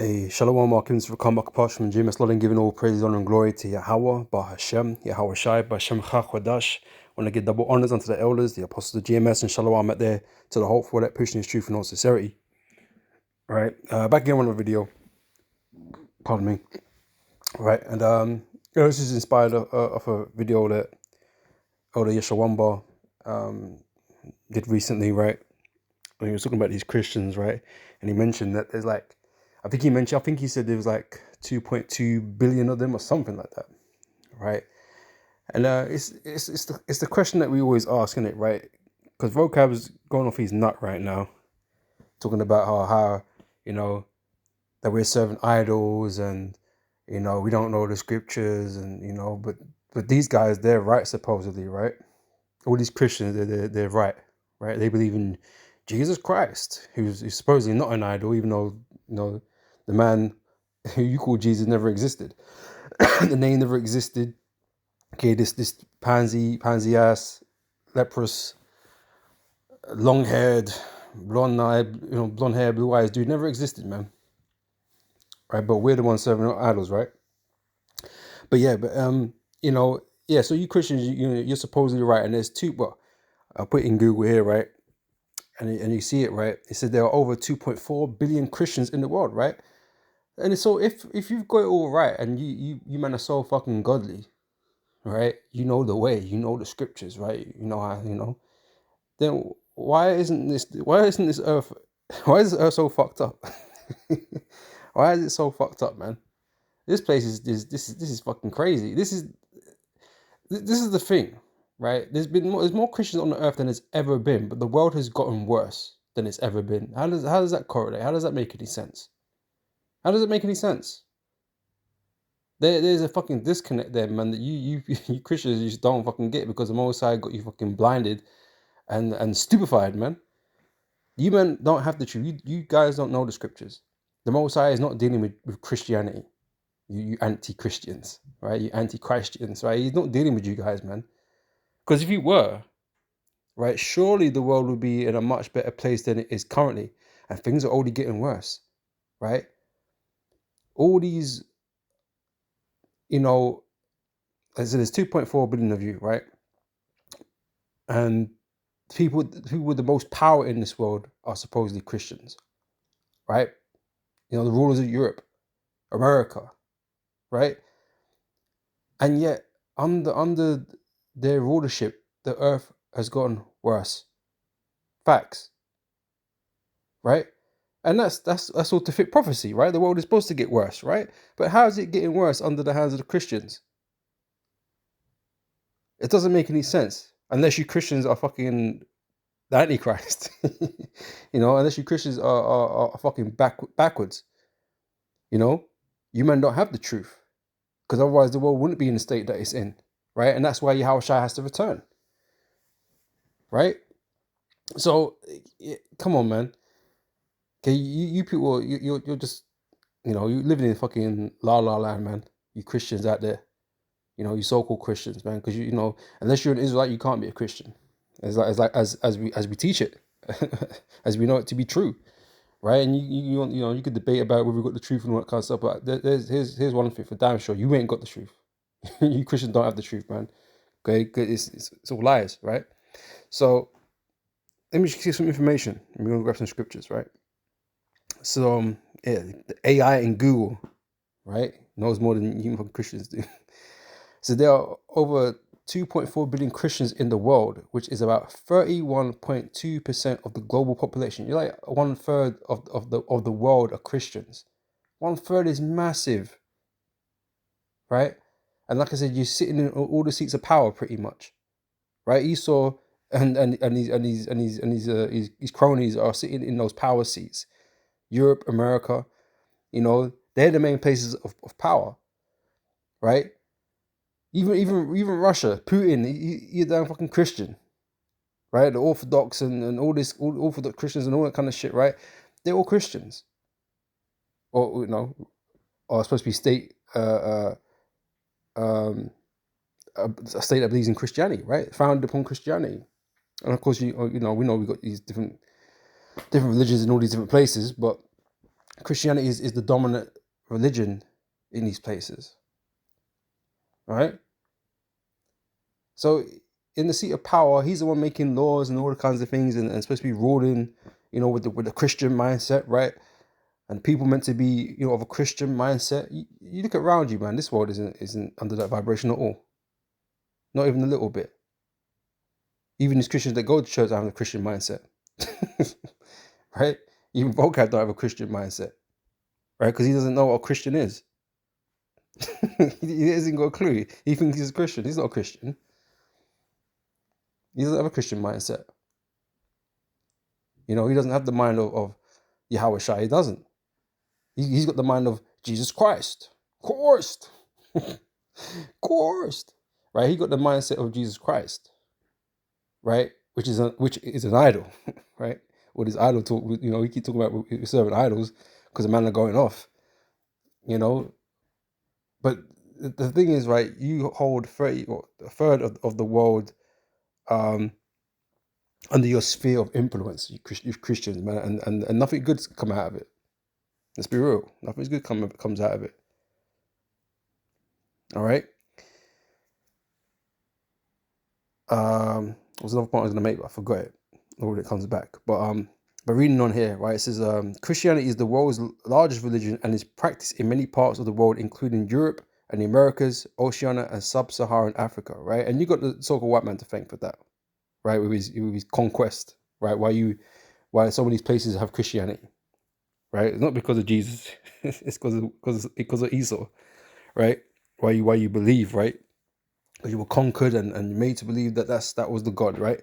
Hey, Shalom, welcome to Rakam Akapash from James Lodin, giving all praise, honor, and glory to Yahweh, Bahashem, Yahweh Shai, Bahashem Chakwadash. Want to give double honors unto the elders, the apostles of GMS, and Shalom out there to the hopeful that pushing his truth in all sincerity. Right, back again on the video, pardon me. Right, and this is inspired of a video that Elder Yeshawamba did recently, right? When he was talking about these Christians, right? And he mentioned that there's like, I think he said there was like 2.2 billion of them or something like that, right? And it's the question that we always ask, isn't it, right? Because Vocab's going off his nut right now, talking about how you know that we're serving idols and we don't know the scriptures and but these guys, they're right supposedly, right? All these Christians, they're right, right? They believe in Jesus Christ, who's supposedly not an idol, even though the man who you call Jesus never existed. The name never existed. Okay, this pansy ass, leprous, long haired, blonde hair, blue eyes dude never existed, man. Right, but we're the ones serving idols, right? But yeah, so you Christians, you're supposedly right, and there's two. Well, I'll put it in Google here, right? And you see it, right? It said there are over 2.4 billion Christians in the world, right? And so if you've got it all right, and you men are so fucking godly, right? You know the way, you know the scriptures, right? You know how, then why isn't this earth, why is this earth so fucked up? Why is it so fucked up, man? This place this is fucking crazy. This is the thing, right? There's more Christians on the earth than there's ever been, but the world has gotten worse than it's ever been. How does that correlate? How does that make any sense? How does it make any sense? There's a fucking disconnect there, man, that you Christians just don't fucking get, because the Most High got you fucking blinded and stupefied, man. You men don't have the truth. You guys don't know the scriptures. The Most High is not dealing with Christianity. You anti-Christians, right? You anti-Christians, right? He's not dealing with you guys, man. Because if you were, right, surely the world would be in a much better place than it is currently. And things are only getting worse, right? All these, as I said, there's 2.4 billion of you, right? And people who with the most power in this world are supposedly Christians, right? The rulers of Europe, America, right? And yet, under their rulership, the earth has gotten worse. Facts, right? And that's all to fit prophecy, right? The world is supposed to get worse, right? But how is it getting worse under the hands of the Christians? It doesn't make any sense unless you Christians are fucking the Antichrist. Unless you Christians are fucking backwards. You men don't have the truth, because otherwise the world wouldn't be in the state that it's in, right? And that's why Yahweh Shai has to return, right? So, come on, man. Okay, you people, you're just, you're living in fucking la la land, man. You Christians out there, you so-called Christians, man. Because unless you're an Israelite, you can't be a Christian. As we teach it, as we know it to be true, right? And you could debate about whether we got the truth and all that kind of stuff. But here's one thing for damn sure: you ain't got the truth. You Christians don't have the truth, man. Okay, it's all lies, right? So let me just give some information. We're gonna grab some scriptures, right? So the AI in Google, right, knows more than you Christians do. So there are over 2.4 billion Christians in the world, which is about 31.2% of the global population. You're like 1/3 of the world are Christians. 1/3 is massive, right? And like I said, you're sitting in all the seats of power pretty much, right? Esau and his cronies are sitting in those power seats. Europe, America, they're the main places of power, right? Even Russia, Putin, he's a damn fucking Christian, right? The Orthodox and all Orthodox Christians and all that kind of shit, right? They're all Christians, or are supposed to be a state that believes in Christianity, right? Founded upon Christianity, and of course we know we've got these different religions in all these different places, but Christianity is the dominant religion in these places, right? So in the seat of power, he's the one making laws and all the kinds of things, and supposed to be ruling, with the Christian mindset, right? And people meant to be, of a Christian mindset. You look around you, man. This world isn't under that vibration at all. Not even a little bit. Even these Christians that go to church have a Christian mindset, right? Even Vocab don't have a Christian mindset, right? Because he doesn't know what a Christian is. He hasn't got a clue. He thinks he's a Christian. He's not a Christian. He doesn't have a Christian mindset. He doesn't have the mind of Yahweh Shai. He doesn't. He's got the mind of Jesus Christ. Coerced. Coerced. Right? He got the mindset of Jesus Christ. Right? Which is an idol. Right? What is idol talk? We keep talking about serving idols because the man are going off. But the thing is, right, you hold a third of the world under your sphere of influence, you Christians, man, and nothing good's come out of it. Let's be real. Nothing's good comes out of it. All right. There's another point I was gonna make, but I forgot it. Or it comes back. But reading on here, right, it says Christianity is the world's largest religion and is practiced in many parts of the world, including Europe and the Americas, Oceania, and Sub-Saharan Africa, right? And you got the so-called white man to thank for that, right? With his conquest, right? Why some of these places have Christianity, right? It's not because of Jesus, it's because of Esau, right? Why you believe, right? Because you were conquered and made to believe that was the God, right?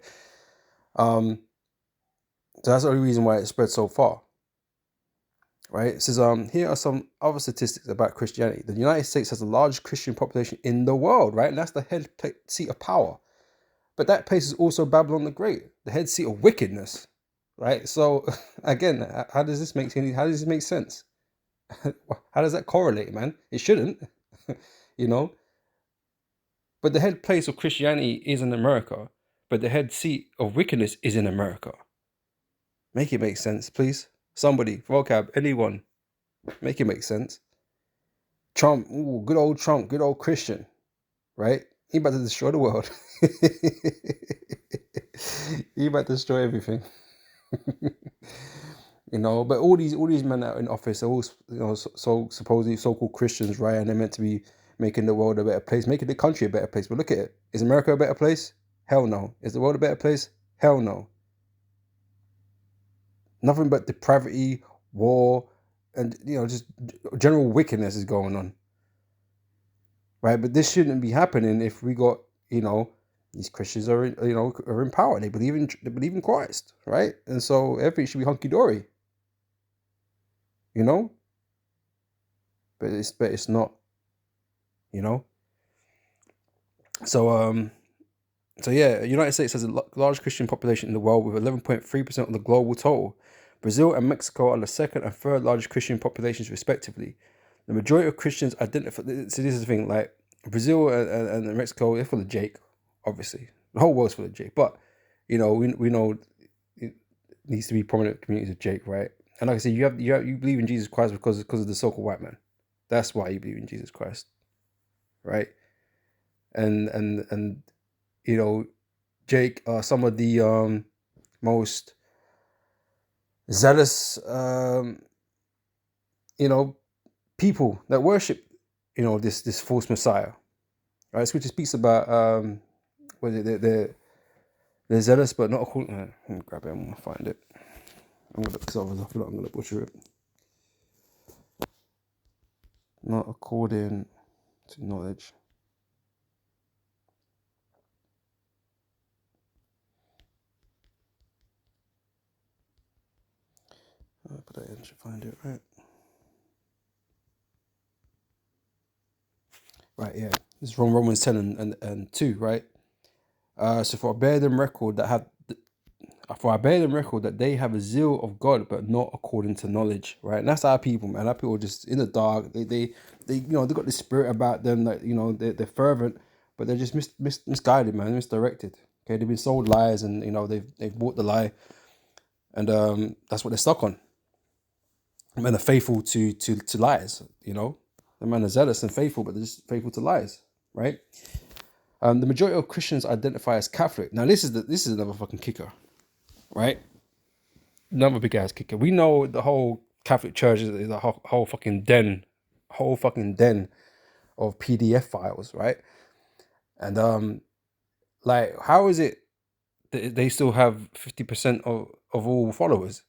So that's the only reason why it spread so far, right? It says here are some other statistics about Christianity. The United States has the largest Christian population in the world, right? And that's the head seat of power. But that place is also Babylon the Great, the head seat of wickedness, right? So again, how does this make sense? How does that correlate, man? It shouldn't, But the head place of Christianity is in America, but the head seat of wickedness is in America. Make it make sense, please. Somebody, Vocab, anyone, make it make sense. Trump, ooh, good old Trump, good old Christian, right? He about to destroy the world. He about to destroy everything. But all these men out in office are all, so supposedly so-called Christians, right? And they're meant to be making the world a better place, making the country a better place. But look at it. Is America a better place? Hell no. Is the world a better place? Hell no. Nothing but depravity, war, and just general wickedness is going on, right? But this shouldn't be happening if we got these Christians are in power. They believe in Christ, right? And so everything should be hunky dory, But it's not, So yeah, United States has the largest Christian population in the world with 11.3% of the global total. Brazil and Mexico are the second and third largest Christian populations respectively. The majority of Christians identify. So this is the thing, like Brazil and Mexico, they're full of Jake, obviously. The whole world's full of Jake, but we know it needs to be prominent communities of Jake, right? And like I said, you believe in Jesus Christ because of the so-called white man. That's why you believe in Jesus Christ, right? And Jake are some of the most zealous people that worship this false Messiah, right? Scripture speaks about they're zealous but not according. Let me grab it. I'm gonna find it. I'm gonna look, because I feel like I'm gonna butcher it. Not according to knowledge. I'll put that in to find it, right? Right, yeah. This is from Romans 10 and 2, right? So for I bear them record that they have a zeal of God, but not according to knowledge, right? And that's our people, man. Our people are just in the dark. They got this spirit about them that they're fervent, but they're just misguided, man, misdirected. Okay, they've been sold lies, and they've bought the lie, and that's what they're stuck on. Men are faithful to lies, you know. The men are zealous and faithful, but they're just faithful to lies, right? The majority of Christians identify as Catholic. Now, this is another fucking kicker, right? Another big ass kicker. We know the whole Catholic Church is a whole fucking den of PDF files, right? And like, how is it that they still have 50% of all followers?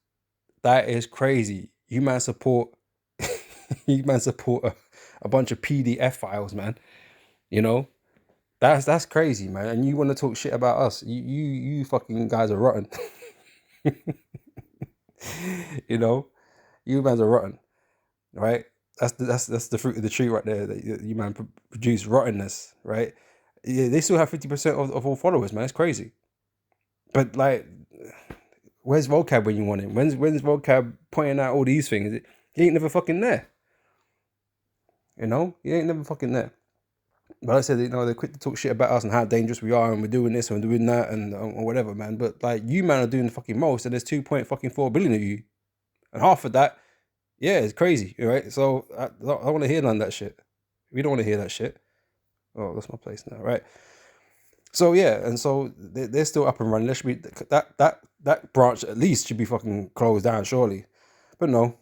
That is crazy. You man support a bunch of PDF files, man. You know, that's crazy, man. And you want to talk shit about us? You fucking guys are rotten. You know, you man are rotten, right? That's the fruit of the tree right there. That you man produce rottenness, right? Yeah, they still have 50% of all followers, man. It's crazy. But like, where's Vocab when you want him? When's Vocab pointing out all these things? He ain't never fucking there. You know, he ain't never fucking there. But I said, you know, they're quick to talk shit about us and how dangerous we are, and we're doing this and we're doing that and whatever, man. But like, you man are doing the fucking most, and there's 2.4 billion of you, and half of that, yeah, it's crazy, right? So I don't want to hear none of that shit. We don't want to hear that shit. Oh, that's my place now, right? So yeah, and so they're still up and running. There should be that branch at least should be fucking closed down, surely. But no,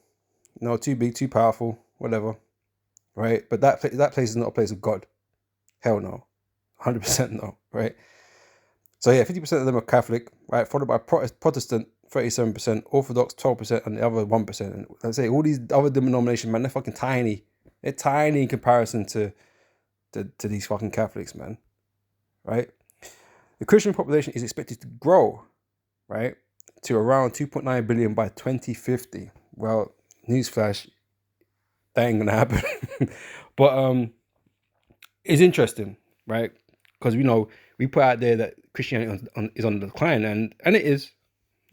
too big, too powerful, whatever, right? But that place is not a place of God. Hell no, 100% no, right? So yeah, 50% of them are Catholic, right? Followed by Protestant, 37%, Orthodox, 12%, and the other 1%. And I say all these other denominations, man, they're fucking tiny. They're tiny in comparison to these fucking Catholics, man, right? The Christian population is expected to grow, right, to around 2.9 billion by 2050. Well, newsflash, that ain't gonna happen. But it's interesting, right? Because we put out there that Christianity is on the decline, and it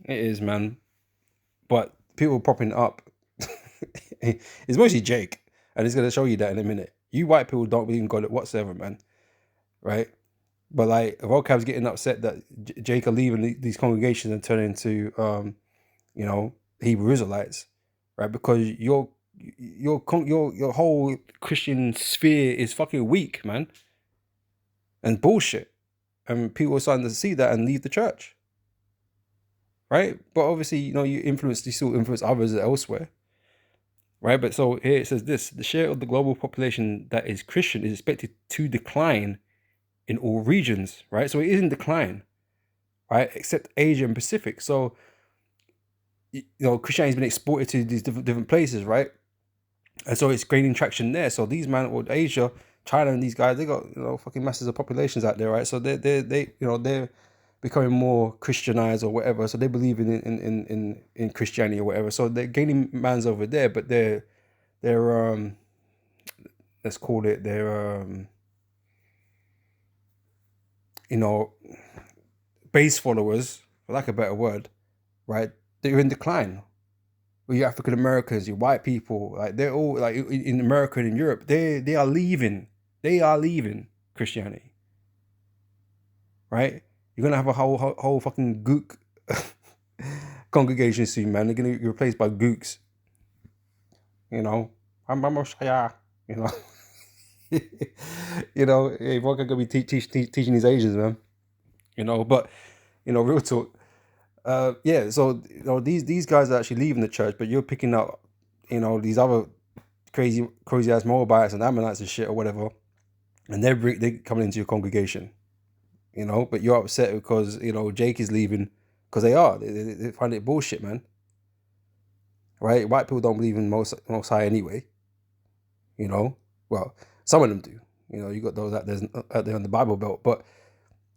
is, man. But people popping up, it's mostly Jake, and he's gonna show you that in a minute. You white people don't believe in God whatsoever, man, right? But like, Vocab's getting upset that Jake are leaving these congregations and turning into, Hebrew Israelites, right? Because your whole Christian sphere is fucking weak, man, and bullshit, and people are starting to see that and leave the church, right? But obviously, you still influence others elsewhere, right? But so here it says this: the share of the global population that is Christian is expected to decline in all regions, right? So it is in decline, right? Except Asia and Pacific. So, Christianity's been exported to these different places, right? And so it's gaining traction there. So these Asia, China, and these guys, they got fucking masses of populations out there, right? So they're becoming more Christianized or whatever. So they believe in Christianity or whatever. So they're gaining mans over there, but they're let's call it base followers, for lack of a better word, right? They're in decline. Well, your African Americans, your white people, like they're all like in America and in Europe, they are leaving. They are leaving Christianity, right? You're gonna have a whole fucking gook congregation soon, man. They're gonna be replaced by gooks. I'm everyone gonna be teaching these Asians, man. But real talk. Yeah, so these guys are actually leaving the church, but you're picking up, these other crazy ass Moabites and Ammonites and shit or whatever, and they're coming into your congregation, but you're upset because Jake is leaving because they find it bullshit, man. Right? White people don't believe in most high anyway. Well, some of them do. You got those out there on the Bible Belt, but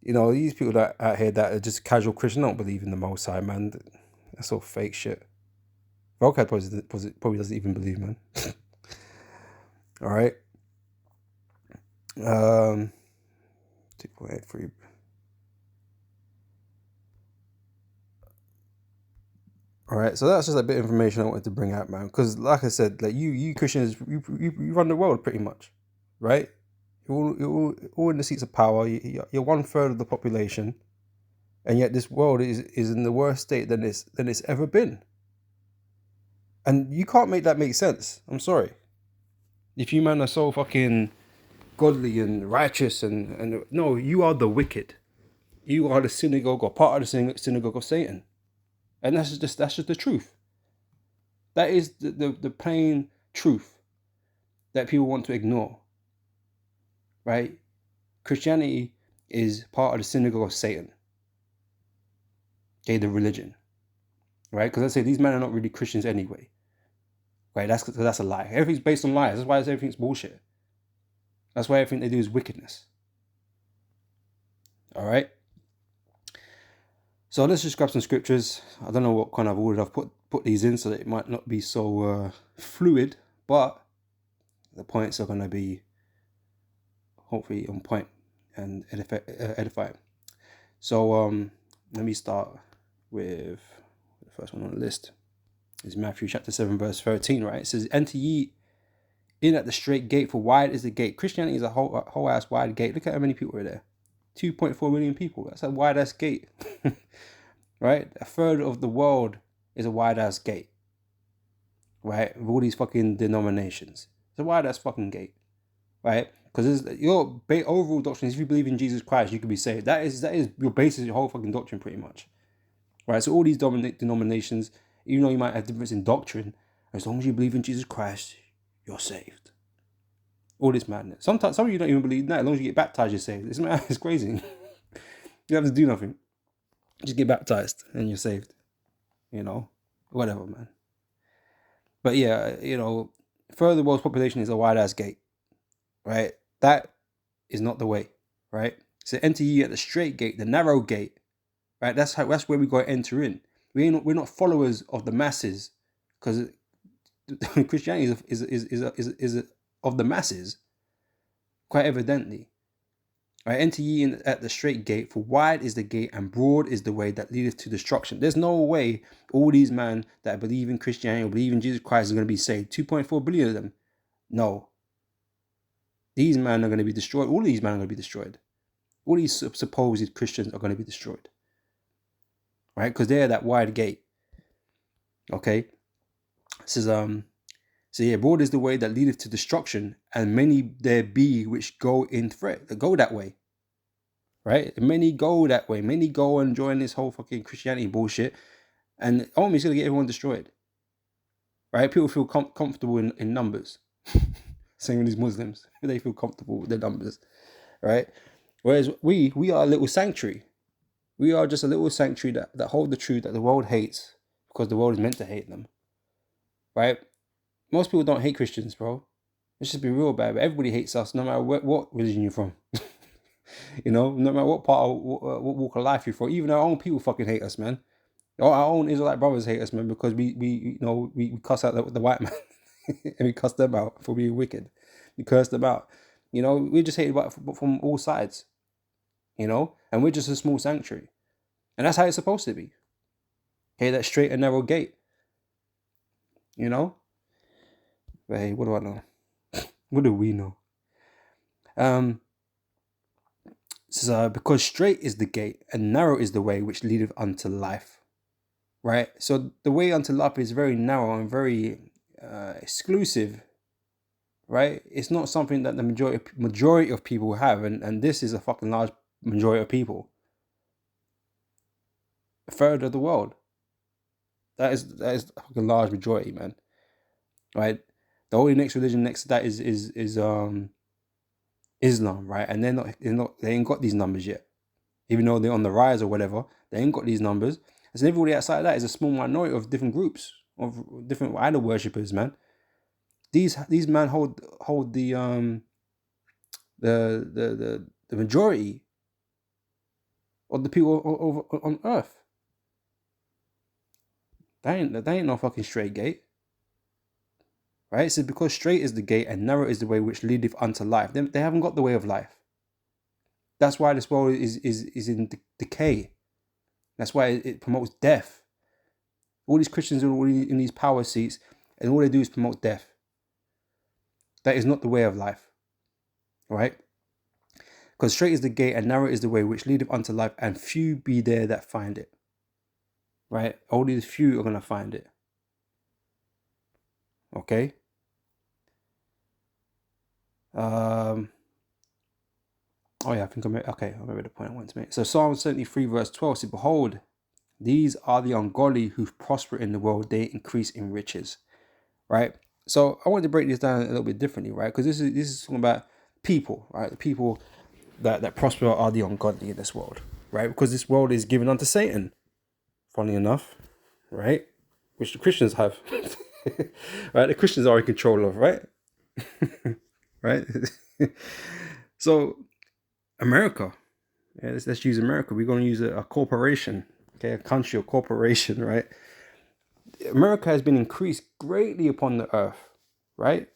these people that out here that are just casual Christian don't believe in the Most High, man. That's all fake shit. Vocab probably doesn't even believe, man. All right. 2.83. All right, so that's just a bit of information I wanted to bring out, man. Because, like I said, like you Christians, you run the world pretty much, right? You're all in the seats of power. You're 1/3 of the population, and yet this world is in the worst state than it's ever been. And you can't make that make sense. I'm sorry. If you man are so fucking godly and righteous and no, you are the wicked. You are the synagogue or part of the synagogue of Satan. And that's just the truth. That is the plain truth that people want to ignore. Right? Christianity is part of the synagogue of Satan. Okay, the religion. Right? Because I say these men are not really Christians anyway. Right? That's a lie. Everything's based on lies. That's why everything's bullshit. That's why everything they do is wickedness. All right? So let's just grab some scriptures. I don't know what kind of order I've put these in so that it might not be so fluid, but the points are going to be hopefully on point and edifying. So let me start with the first one on the list. It's Matthew chapter 7 verse 13, right? It says, enter ye in at the straight gate, for wide is the gate. Christianity is a whole ass wide gate. Look at how many people are there. 2.4 million people. That's a wide ass gate. Right? A third of the world is a wide ass gate. Right? With all these fucking denominations. It's a wide ass fucking gate. Right? Because your overall doctrine is if you believe in Jesus Christ, you can be saved. That is your basis, your whole fucking doctrine pretty much. Right? So all these denominations, even though you might have difference in doctrine, as long as you believe in Jesus Christ, you're saved. All this madness. Sometimes some of you don't even believe that. As long as you get baptized, you're saved. It's crazy. You don't have to do nothing. Just get baptized and you're saved. You know, whatever, man. But yeah, you know, further the world's population is a wide ass gate, right? That is not the way, right? So enter ye at the straight gate, the narrow gate, right? That's where we got to enter in. We're not followers of the masses, because Christianity is of the masses, quite evidently. Right, enter ye in at the straight gate, for wide is the gate and broad is the way that leadeth to destruction. There's no way all these men that believe in Christianity or believe in Jesus Christ are going to be saved. 2.4 billion of them. No. These men are going to be destroyed. All of these men are going to be destroyed. All these supposed Christians are going to be destroyed. Right? Because they're that wide gate. Okay? It says, so yeah, broad is the way that leadeth to destruction, and many there be which go in threat, go that way. Right? Many go that way. Many go and join this whole fucking Christianity bullshit. And ultimately, it's going to get everyone destroyed. Right? People feel comfortable in numbers. Same with these Muslims. They feel comfortable with their numbers. Right? Whereas we are a little sanctuary. We are just a little sanctuary that hold the truth that the world hates because the world is meant to hate them. Right? Most people don't hate Christians, bro. Let's just be real about it. But everybody hates us no matter what religion you're from. You know, no matter what part of what walk of life you're from. Even our own people fucking hate us, man. Our own Israelite brothers hate us, man, because we cuss out the white man and we cuss them out for being wicked. We curse them out. You know, we're just hated from all sides. You know, and we're just a small sanctuary, and that's how it's supposed to be. Okay, that straight and narrow gate. You know, but hey, what do I know? What do we know? So because straight is the gate and narrow is the way which leadeth unto life. Right? So the way unto life is very narrow and very exclusive. Right? It's not something that the majority of people have, and this is a fucking large majority of people. A third of the world. That is a fucking large majority, man. Right? The only next religion next to that is Islam, right? And they ain't got these numbers yet. Even though they're on the rise or whatever, they ain't got these numbers. And so everybody outside of that is a small minority of different groups, of different idol worshippers, man. These men hold the majority of the people over on earth. That ain't no fucking straight gate. Right? So because straight is the gate and narrow is the way which leadeth unto life. They haven't got the way of life. That's why this world is in decay. That's why it promotes death. All these Christians are all in these power seats, and all they do is promote death. That is not the way of life. Right? Because straight is the gate and narrow is the way which leadeth unto life, and few be there that find it. Right? Only the few are going to find it. Okay. Oh yeah, I think I remember the point I wanted to make. So Psalm 73 verse 12 says, "Behold, these are the ungodly who prosper in the world; they increase in riches." Right. So I wanted to break this down a little bit differently, right? Because this is talking about people, right? The people that prosper are the ungodly in this world, right? Because this world is given unto Satan. Funny enough, right? Which the Christians have, right? The Christians are in control of, right? Right. So America, yeah, let's use America. We're going to use a corporation, okay, a country or corporation, right? America has been increased greatly upon the earth, right?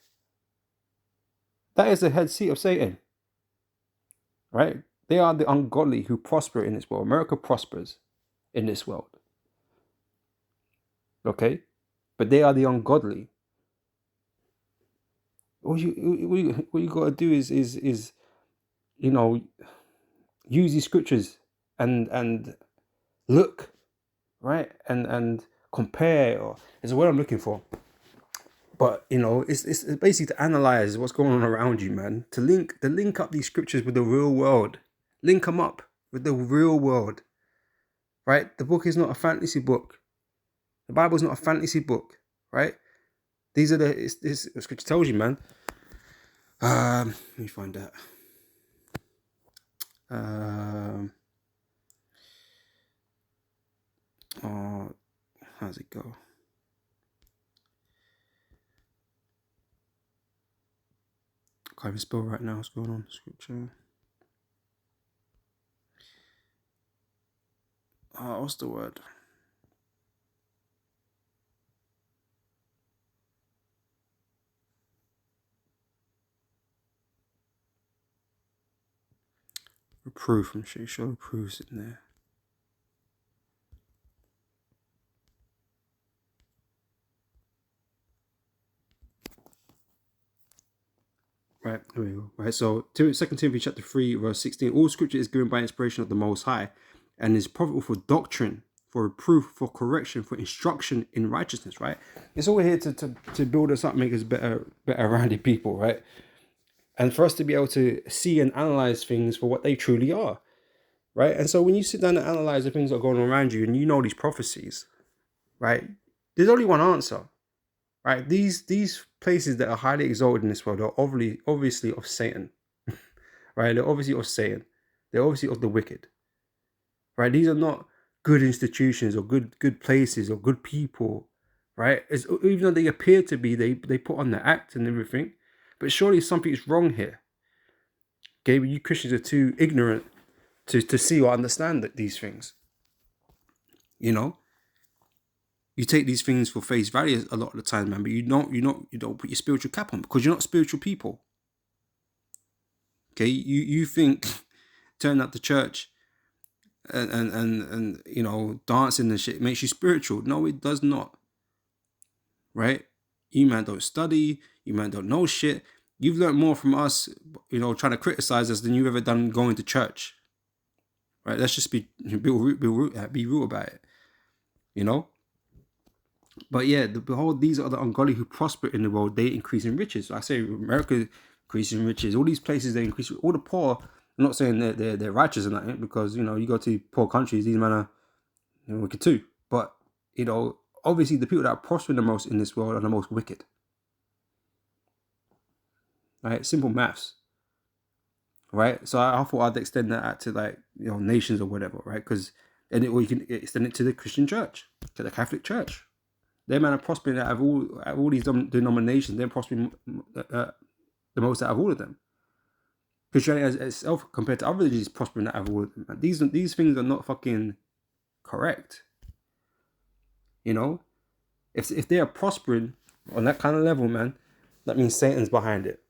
That is the head seat of Satan, right? They are the ungodly who prosper in this world. America prospers in this world, okay? But they are the ungodly. What you got to do is you know, use these scriptures and look, right, and compare, or is the word I'm looking for. But you know, it's basically to analyze what's going on around you, man. To link up these scriptures with the real world, link them up with the real world, right? The book is not a fantasy book. The Bible is not a fantasy book, right? These are this scripture tells you, man. Let me find that. Oh, how's it go? Can't even spell right now. What's going on? Scripture. What's the word? Reproof. I'm sure reproof's in there. Right, here we go. Right, so 2 Timothy chapter 3, verse 16. All scripture is given by inspiration of the Most High and is profitable for doctrine, for reproof, for correction, for instruction in righteousness, right? It's all here to build us up, make us better rounded people, right? And for us to be able to see and analyze things for what they truly are, right? And so when you sit down and analyze the things that are going on around you and you know these prophecies, right? There's only one answer, right? These places that are highly exalted in this world are obviously of Satan, right? They're obviously of Satan. They're obviously of the wicked, right? These are not good institutions or good places or good people, right? Even though they appear to be, they put on the act and everything, but surely something is wrong here. Okay, but you Christians are too ignorant to see or understand these things. You know, you take these things for face value a lot of the time, man. But you don't put your spiritual cap on because you're not spiritual people. Okay, you think turning up to church and you know dancing and shit makes you spiritual. No, it does not. Right? You man don't study. You man don't know shit. You've learned more from us, you know, trying to criticize us than you've ever done going to church. Right? Let's just be real about it. You know. But yeah, behold, these are the ungodly who prosper in the world. They increase in riches. I say America increasing riches. All these places they increase. All the poor. I'm not saying they're righteous and that, because you know you go to poor countries, these men are wicked too. But you know, obviously the people that are prospering the most in this world are the most wicked. Right? Simple maths. Right? So I thought I'd extend that to like nations or whatever, right? Because or you can extend it to the Christian church, to the Catholic Church. They man are prospering out of all these denominations. They're prospering the most out of all of them. Christianity itself, compared to other religions, is prospering out of all of them. These things are not fucking correct. You know, if they are prospering on that kind of level, man, that means Satan's behind it.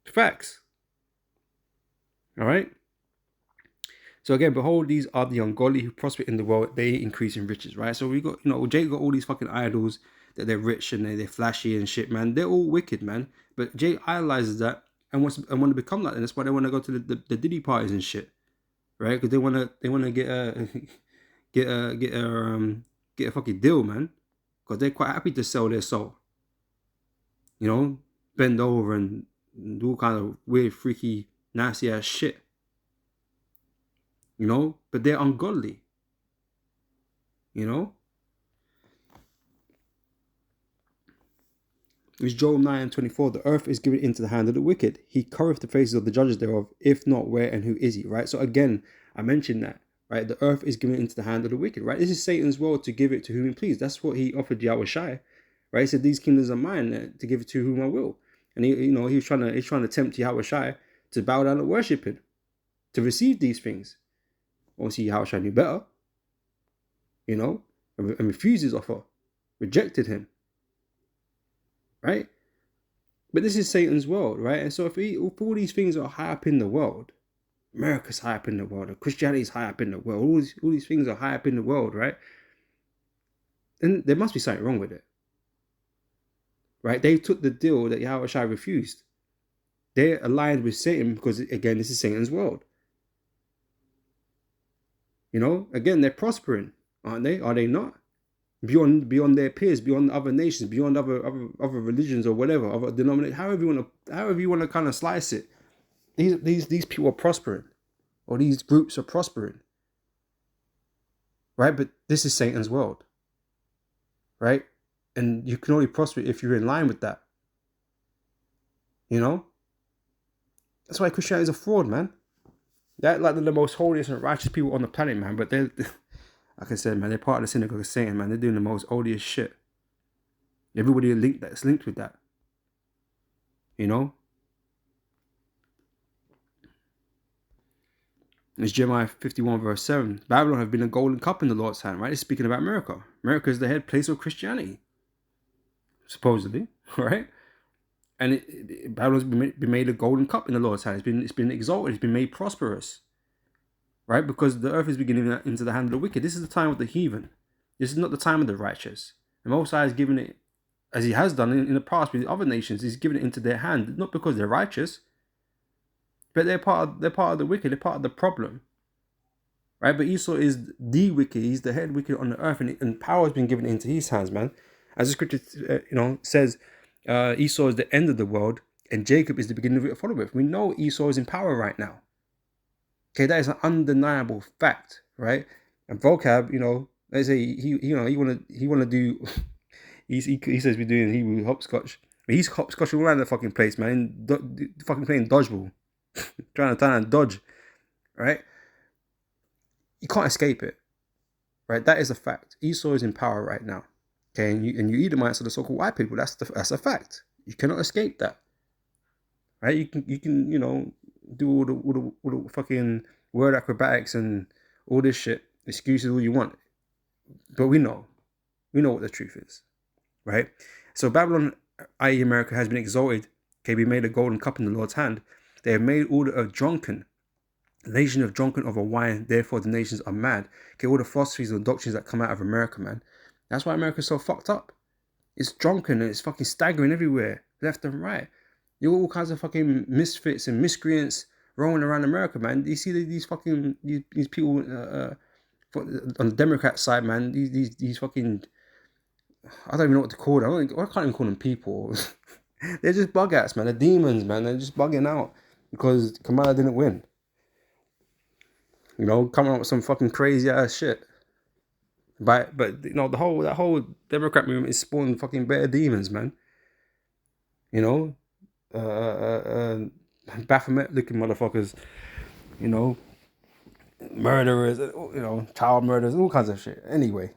Facts. All right. So again, behold, these are the ungodly who prosper in the world; they increase in riches, right? So we got, Jake got all these fucking idols that they're rich and they're flashy and shit, man. They're all wicked, man. But Jake idolizes that and want to become like that. And that's why they want to go to the Diddy parties and shit, right? Because they want to get a get a fucking deal, man. because they're quite happy to sell their soul. You know, bend over and do all kind of weird, freaky, nasty ass shit. You know, but they're ungodly. You know, it's Job 9:24. The earth is given into the hand of the wicked. He covereth the faces of the judges thereof. If not, where and who is he? Right. So again, I mentioned that. Right. The earth is given into the hand of the wicked. Right. This is Satan's will to give it to whom he please. That's what he offered Yahushua. Right. He said, "These kingdoms are mine to give it to whom I will." And he was trying to tempt Yahushua to bow down and worship him, to receive these things. Obviously, Yahushua knew better. You know, and refused his offer, rejected him. Right? But this is Satan's world, right? And so if all these things are high up in the world, America's high up in the world, Christianity is high up in the world, all these things are high up in the world, right? Then there must be something wrong with it. Right? They took the deal that Yahushua refused. They're aligned with Satan because, again, this is Satan's world. You know, again, they're prospering, aren't they? Are they not? Beyond their peers, beyond other nations, beyond other religions or whatever, other denominations, however you want to kind of slice it. These people are prospering, or these groups are prospering, right? But this is Satan's world, right? And you can only prosper if you're in line with that. You know, that's why Christianity is a fraud, man. They're like the most holiest and righteous people on the planet, man. But they're, like I said, man, they're part of the synagogue of Satan, man. They're doing the most odious shit. Everybody that's linked with that. You know? It's Jeremiah 51 verse 7. Babylon have been a golden cup in the Lord's hand, right? It's speaking about America. America is the head place of Christianity. Supposedly, right? And Babylon's been made a golden cup in the Lord's hand. It's been exalted. It's been made prosperous. Right? Because the earth is beginning into the hand of the wicked. This is the time of the heathen. This is not the time of the righteous. The Most High has given it, as he has done in the past with other nations, he's given it into their hand, not because they're righteous, but they're part of the wicked. They're part of the problem. Right? But Esau is the wicked. He's the head wicked on the earth, and power has been given into his hands, man. As the scripture, says, Esau is the end of the world, and Jacob is the beginning of it followeth. We know Esau is in power right now. Okay, that is an undeniable fact, right? And vocab, they say he wanna do. he says we're doing Hebrew hopscotch. But he's hopscotching around the fucking place, man. Fucking playing dodgeball, trying to dodge, right? You can't escape it, right? That is a fact. Esau is in power right now. Okay, and you Edomites are the so-called white people. That's a fact. You cannot escape that, right? You can do all the fucking word acrobatics and all this shit, excuses, all you want, but we know what the truth is, right? So Babylon, i.e. America, has been exalted. Okay, we made a golden cup in the Lord's hand. They have made all the earth drunken. The nation of drunken over wine, therefore the nations are mad. Okay, all the philosophies and doctrines that come out of America, man. That's why America's so fucked up. It's drunken and it's fucking staggering everywhere, left and right. You got all kinds of fucking misfits and miscreants rolling around America, man. You see these fucking these people on the Democrat side, man. These fucking, I don't even know what to call them. I can't even call them people. They're just bug outs, man. They're demons, man. They're just bugging out because Kamala didn't win. Coming up with some fucking crazy ass shit. But that whole Democrat movement is spawning fucking better demons, man. Baphomet looking motherfuckers, murderers, child murderers, all kinds of shit. Anyway,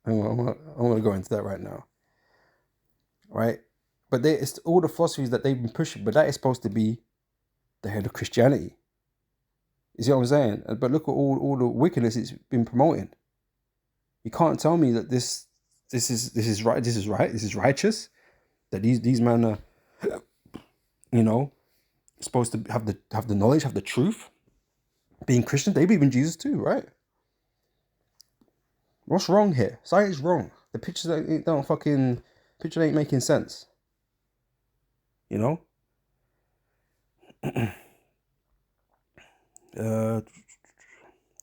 I want to go into that right now, right? But it's all the philosophies that they've been pushing, but that is supposed to be the head of Christianity. You see what I'm saying? But look at all the wickedness it's been promoting. You can't tell me that this is right. This is right. This is righteous. That these men are, supposed to have the knowledge, have the truth. Being Christian, they believe in Jesus too, right? What's wrong here? Something's wrong. The pictures ain't making sense.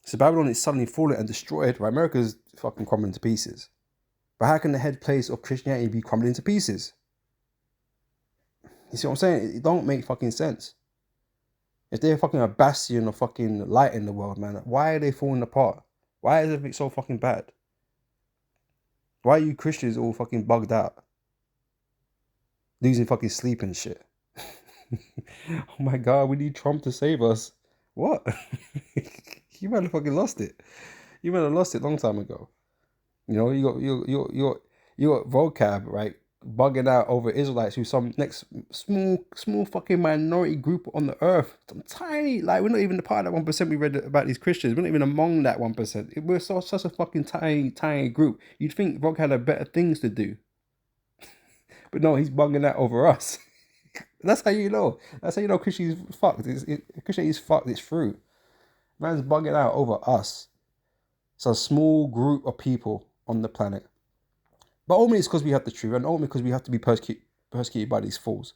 So Babylon is suddenly fallen and destroyed, right? America's fucking crumbling to pieces. But how can the head place of Christianity be crumbling into pieces? You see what I'm saying? It don't make fucking sense. If they're fucking a bastion of fucking light in the world, man, why are they falling apart? Why is everything so fucking bad? Why are you Christians all fucking bugged out? Losing fucking sleep and shit. Oh my God, we need Trump to save us. What? You might have fucking lost it. You might have lost it a long time ago. You know, you got vocab, right? Bugging out over Israelites who's some next small fucking minority group on the earth. Some tiny, like we're not even the part of that 1% we read about these Christians. We're not even among that 1%. We're such a fucking tiny group. You'd think Vog had better things to do. But no, he's bugging out over us. That's how you know. That's how you know Christianity's fucked. Christianity's fucked. It's through. Man's bugging out over us. It's a small group of people on the planet. But ultimately it's because we have the truth, and ultimately because we have to be persecuted by these fools.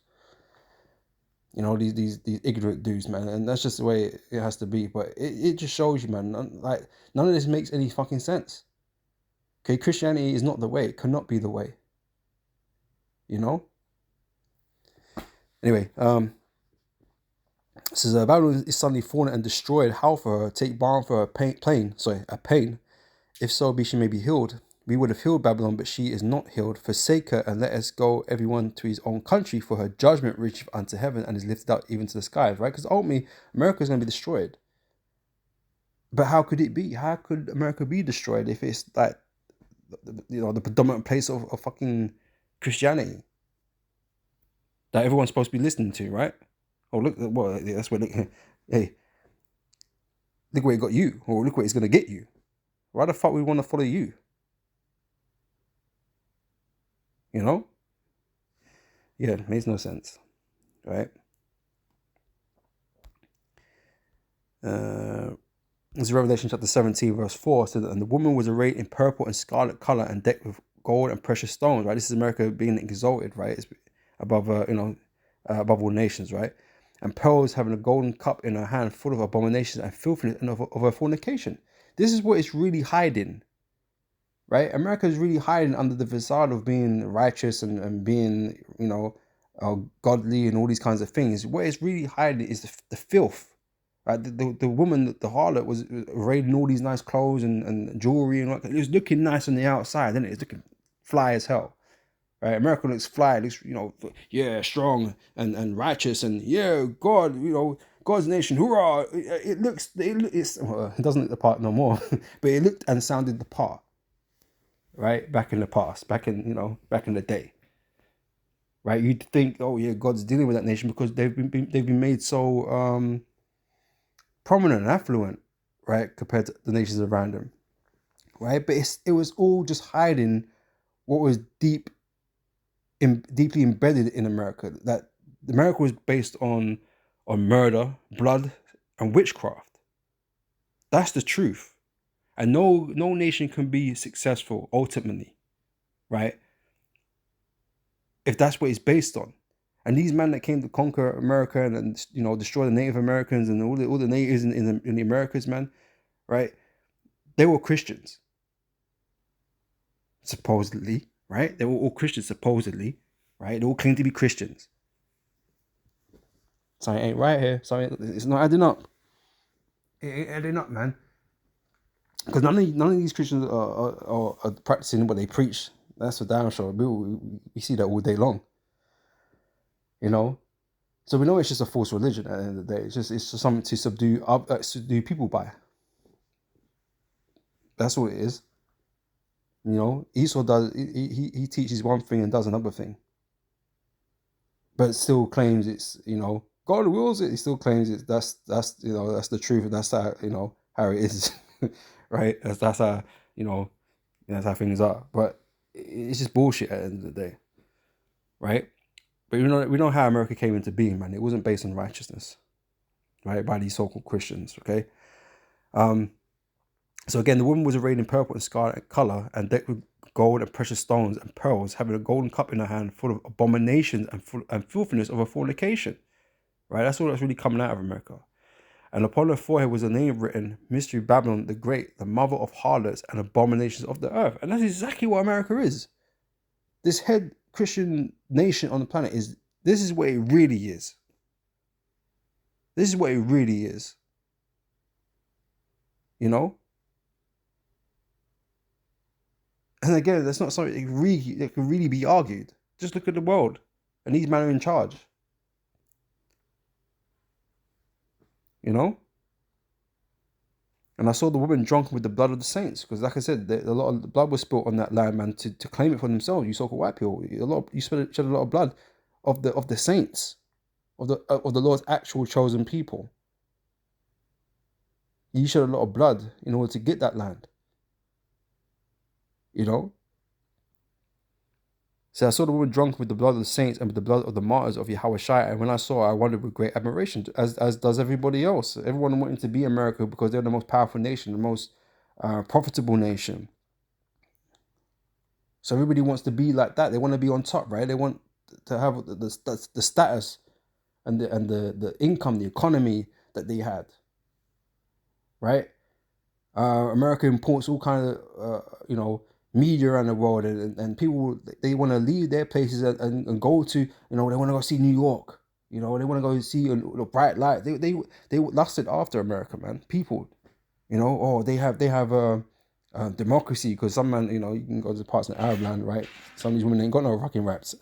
You know, these ignorant dudes, man. And that's just the way it has to be. But it just shows you, man, like none of this makes any fucking sense. Okay, Christianity is not the way. It cannot be the way. You know? Anyway, says Babylon is suddenly fallen and destroyed. How for her? Take balm for her a pain. If so be she may be healed. We would have healed Babylon, but she is not healed. Forsake her and let us go everyone to his own country, for her judgment reacheth unto heaven and is lifted up even to the skies, right? Because ultimately, America is going to be destroyed. But how could it be? How could America be destroyed if it's like, you know, the predominant place of fucking Christianity that everyone's supposed to be listening to, right? Oh, look, well, that's where, look, hey, look where it got you, or look where it's going to get you. Why the fuck we want to follow you? You know? Yeah, it makes no sense, right? This is Revelation chapter 17, verse 4. So and the woman was arrayed in purple and scarlet color and decked with gold and precious stones, right? This is America being exalted, right? It's above, above all nations, right? And pearls, having a golden cup in her hand full of abominations and filthiness and of her fornication. This is what it's really hiding, right? America is really hiding under the facade of being righteous and being, you know, godly and all these kinds of things. What it's really hiding is the filth. Right? The woman, the harlot, was arrayed in all these nice clothes and jewelry, and it was looking nice on the outside, then it's looking fly as hell. Right? America looks fly, it looks, you know, yeah, strong and righteous, and yeah, God, you know, God's nation, hoorah! It doesn't look the part no more, but it looked and sounded the part. Right? Back in the past, back in the day. Right? You'd think, oh yeah, God's dealing with that nation because they've been made so prominent and affluent, right, compared to the nations around them, right? But it was all just hiding what was deeply embedded in America. That America was based on murder, blood, and witchcraft. That's the truth, and no nation can be successful ultimately, right, if that's what it's based on. And these men that came to conquer America and you know, destroy the Native Americans and all the natives in the Americas, man, right? They were Christians, supposedly, right? They were all Christians, supposedly, right? They all claim to be Christians. Something ain't right here. Something, it's not adding up. It ain't adding up, man. Because none of these Christians are practicing what they preach. That's for damn sure. We see that all day long. You know, so we know it's just a false religion at the end of the day. It's just something to subdue people by. That's what it is. You know, Esau does. He teaches one thing and does another thing, but still claims it's, you know, God wills it. He still claims it. That's you know, that's the truth, and that's how, you know, how it is, right? That's how, you know, that's how things are. But it's just bullshit at the end of the day, right? But we know how America came into being, man. It wasn't based on righteousness, right, by these so-called Christians, okay? So again, the woman was arrayed in purple and scarlet color and decked with gold and precious stones and pearls, having a golden cup in her hand full of abominations and filthiness of her fornication, right? That's all that's really coming out of America. And upon her forehead was a name written, Mystery Babylon the Great, the mother of harlots and abominations of the earth. And that's exactly what America is. This head Christian nation on the planet this is what it really is. This is what it really is. You know? And again, that's not something that can really be argued. Just look at the world. And these men are in charge. You know? And I saw the woman drunk with the blood of the saints. Because like I said, a lot of blood was spilled on that land, man, to claim it for themselves. You so-called white people. You shed a lot of blood of the saints. Of the Lord's actual chosen people. You shed a lot of blood in order to get that land. You know? So I saw the woman drunk with the blood of the saints and with the blood of the martyrs of Yahushua. And when I saw her, I wondered with great admiration, as does everybody else. Everyone wanting to be America because they're the most powerful nation, the most profitable nation. So everybody wants to be like that. They want to be on top, right? They want to have the status and the income, the economy that they had, right? America imports all kind of media around the world, and people, they want to leave their places and go to, they want to go see New York, they want to go see a bright light. They lusted after America, man. People, they have democracy, because some man, you can go to parts of the Arab land, right? Some of these women ain't got no fucking rights.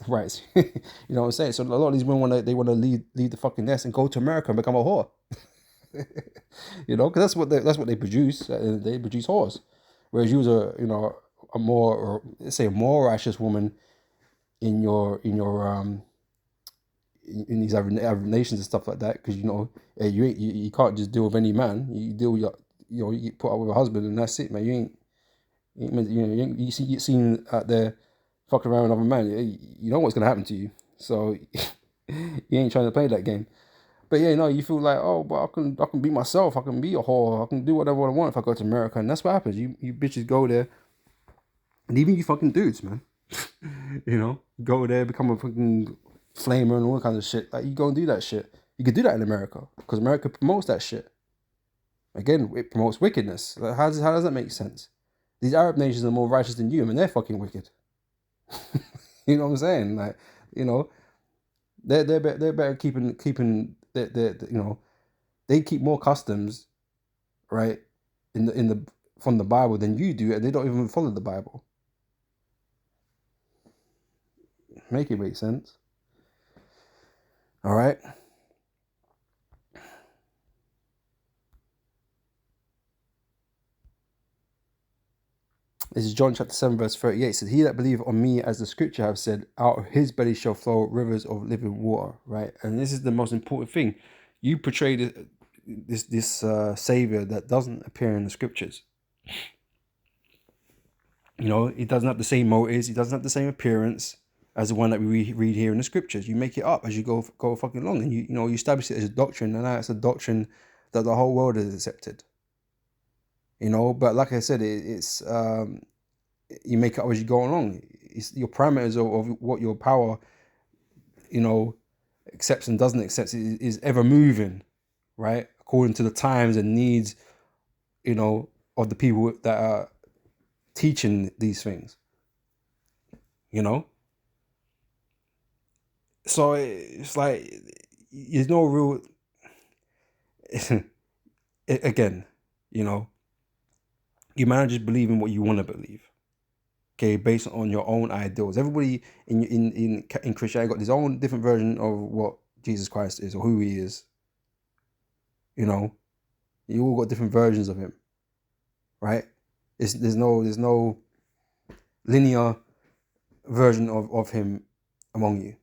You know what I'm saying? So a lot of these women want to leave the fucking nest and go to America and become a whore. Because that's what they produce. They produce whores. Whereas you was a more, or let's say a more righteous woman in these Arab nations and stuff like that, because you can't just deal with any man. You deal with you put up with a husband and that's it, man. You get seen out there fucking around with another man. You know what's gonna happen to you. So you ain't trying to play that game. But yeah, you feel like, oh, but I can be myself. I can be a whore. I can do whatever I want if I go to America. And that's what happens. You bitches go there. And even you fucking dudes, man. Go there, become a fucking flamer and all kinds of shit. Like, you go and do that shit. You could do that in America. Because America promotes that shit. Again, it promotes wickedness. Like, how does that make sense? These Arab nations are more righteous than you. I mean, they're fucking wicked. You know what I'm saying? Like, they're better keeping they keep more customs, right, from the Bible than you do, and they don't even follow the Bible. Make it make sense. All right. This is John chapter 7 verse 38. It says, "He that believeth on me, as the scripture have said, out of his belly shall flow rivers of living water." Right. And this is the most important thing. You portray this savior that doesn't appear in the scriptures. He doesn't have the same motives. He doesn't have the same appearance as the one that we read here in the scriptures. You make it up as you go fucking along, and you establish it as a doctrine, and now it's a doctrine that the whole world has accepted. But like I said, it's you make it up as you go along. It's your parameters of what your power, accepts and doesn't accept is ever moving, right? According to the times and needs, of the people that are teaching these things. So it's like there's no real. Again, you might just believe in what you want to believe. Okay, based on your own ideals. Everybody in Christianity got his own different version of what Jesus Christ is or who he is. You all got different versions of him, right? There's no linear version of him among you,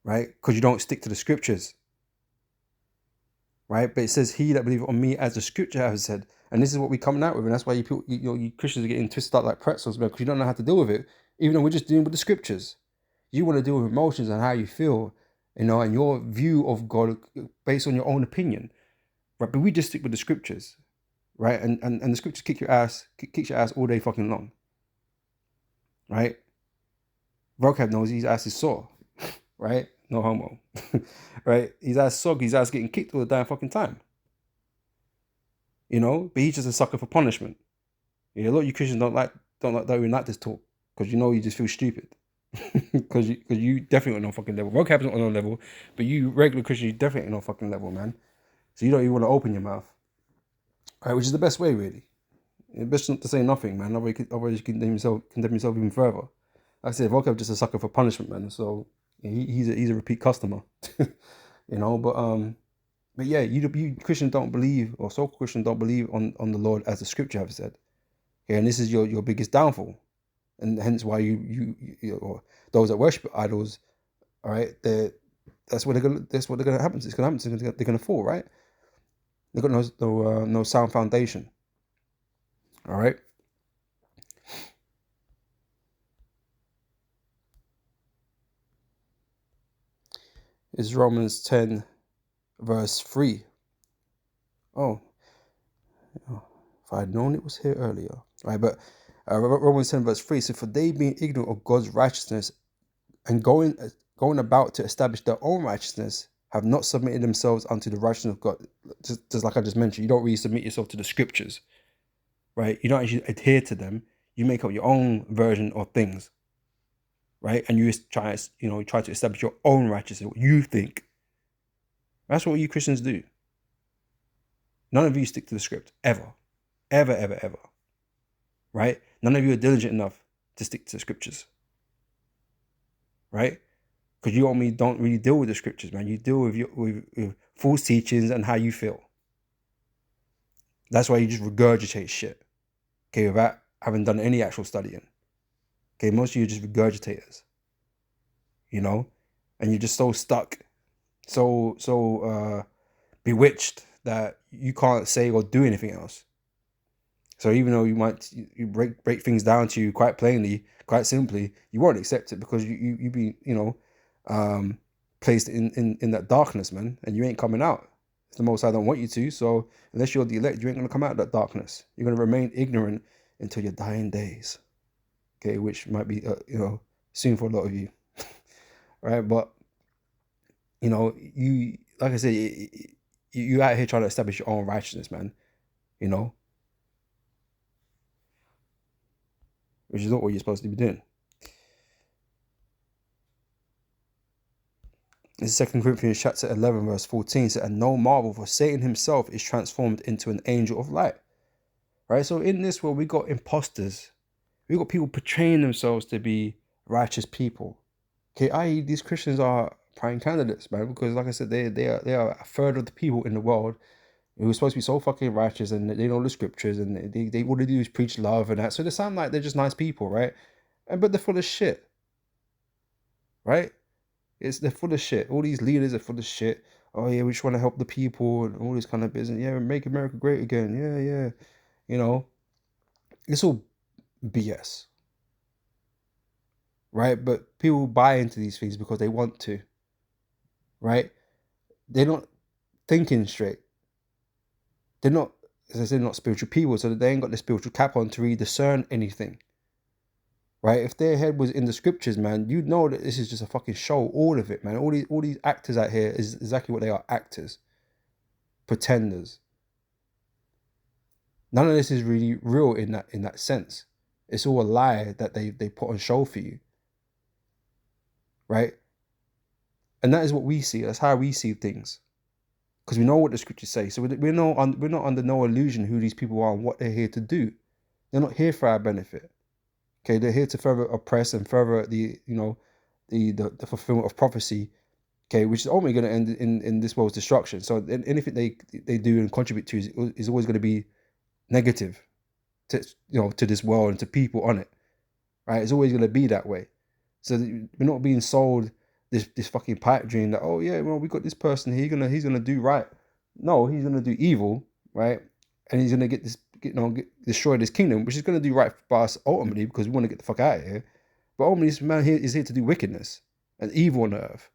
right? Because you don't stick to the scriptures, right? But it says, "He that believeth on me, as the scripture has said." And this is what we're coming out with, and that's why you Christians are getting twisted up like pretzels, man, because you don't know how to deal with it, even though we're just dealing with the scriptures. You want to deal with emotions and how you feel, and your view of God based on your own opinion, right? But we just stick with the scriptures, right? And the scriptures kicks your ass all day fucking long, right? Vocab knows his ass is sore, right? No homo. Right? His ass sog, his ass getting kicked all the damn fucking time. You know? But he's just a sucker for punishment. A lot of you Christians don't even like this talk. Because you know you just feel stupid. Because you definitely on no fucking level. Vocab's not on no level. But you regular Christians, you definitely ain't no fucking level, man. So you don't even want to open your mouth. Right? Which is the best way, really. It's best not to say nothing, man. Otherwise you condemn yourself even further. Like I said, Vocab just a sucker for punishment, man. So he's a repeat customer. You know, but yeah, you Christians don't believe, or so Christians don't believe on the Lord as the scripture have said. Okay, and this is your biggest downfall. And hence why you or those that worship idols, all right, that's what they're gonna happen. It's gonna happen. They're gonna fall, right? They've got no sound foundation. All right. It's Romans 10, verse 3. Oh, if I had known it was here earlier. All right, but Romans 10, verse 3. So for they being ignorant of God's righteousness and going about to establish their own righteousness, have not submitted themselves unto the righteousness of God. Just like I just mentioned, you don't really submit yourself to the scriptures, right? You don't actually adhere to them. You make up your own version of things, right? And you try to establish your own righteousness, what you think. That's what you Christians do. None of you stick to the script, ever. Ever, ever, ever. Right? None of you are diligent enough to stick to the scriptures. Right? Because you and me don't really deal with the scriptures, man. You deal with false teachings and how you feel. That's why you just regurgitate shit. Okay, without having done any actual studying. Okay, most of you are just regurgitators. You know? And you're just so stuck, so bewitched that you can't say or do anything else. So even though you break things down to you quite plainly, quite simply, you won't accept it because you be placed in that darkness, man, and you ain't coming out. It's the Most High don't want you to. So unless you're the elect, you ain't gonna come out of that darkness. You're gonna remain ignorant until your dying days. Okay, which might be soon for a lot of you, right? But you like I said, you out here trying to establish your own righteousness, man. Which is not what you're supposed to be doing. In 2 Corinthians chapter 11, verse 14, said, and no marvel, for Satan himself is transformed into an angel of light. Right? So in this world, we got imposters. We got people portraying themselves to be righteous people. Okay, i.e. these Christians are prime candidates, man, because like I said, they are a third of the people in the world who are supposed to be so fucking righteous and they know the scriptures and they all they do is preach love and that. So they sound like they're just nice people, right? But they're full of shit. Right? They're full of shit. All these leaders are full of shit. Oh yeah, we just want to help the people and all this kind of business. Yeah, make America great again. Yeah. It's all BS. Right? But people buy into these things because they want to. Right? They're not thinking straight. They're not, as I said, not spiritual people, so they ain't got the spiritual cap on to really discern anything. Right? If their head was in the scriptures, man, you'd know that this is just a fucking show. All of it, man. All these actors out here is exactly what they are: actors, pretenders. None of this is really real in that sense. It's all a lie that they put on show for you, right? And that is what we see. That's how we see things, because we know what the scriptures say. So we're not under no illusion who these people are and what they're here to do. They're not here for our benefit. Okay, they're here to further oppress and further the fulfillment of prophecy. Okay, which is only going to end in this world's destruction. So anything they do and contribute to is always going to be negative to this world and to people on it, right? It's always going to be that way. So we're not being sold this fucking pipe dream that, oh yeah, well, we got this person here, he's gonna do right. No, he's gonna do evil, right? And he's gonna destroy this kingdom, which is gonna do right for us ultimately because we want to get the fuck out of here. But ultimately, this man here is here to do wickedness and evil on the earth.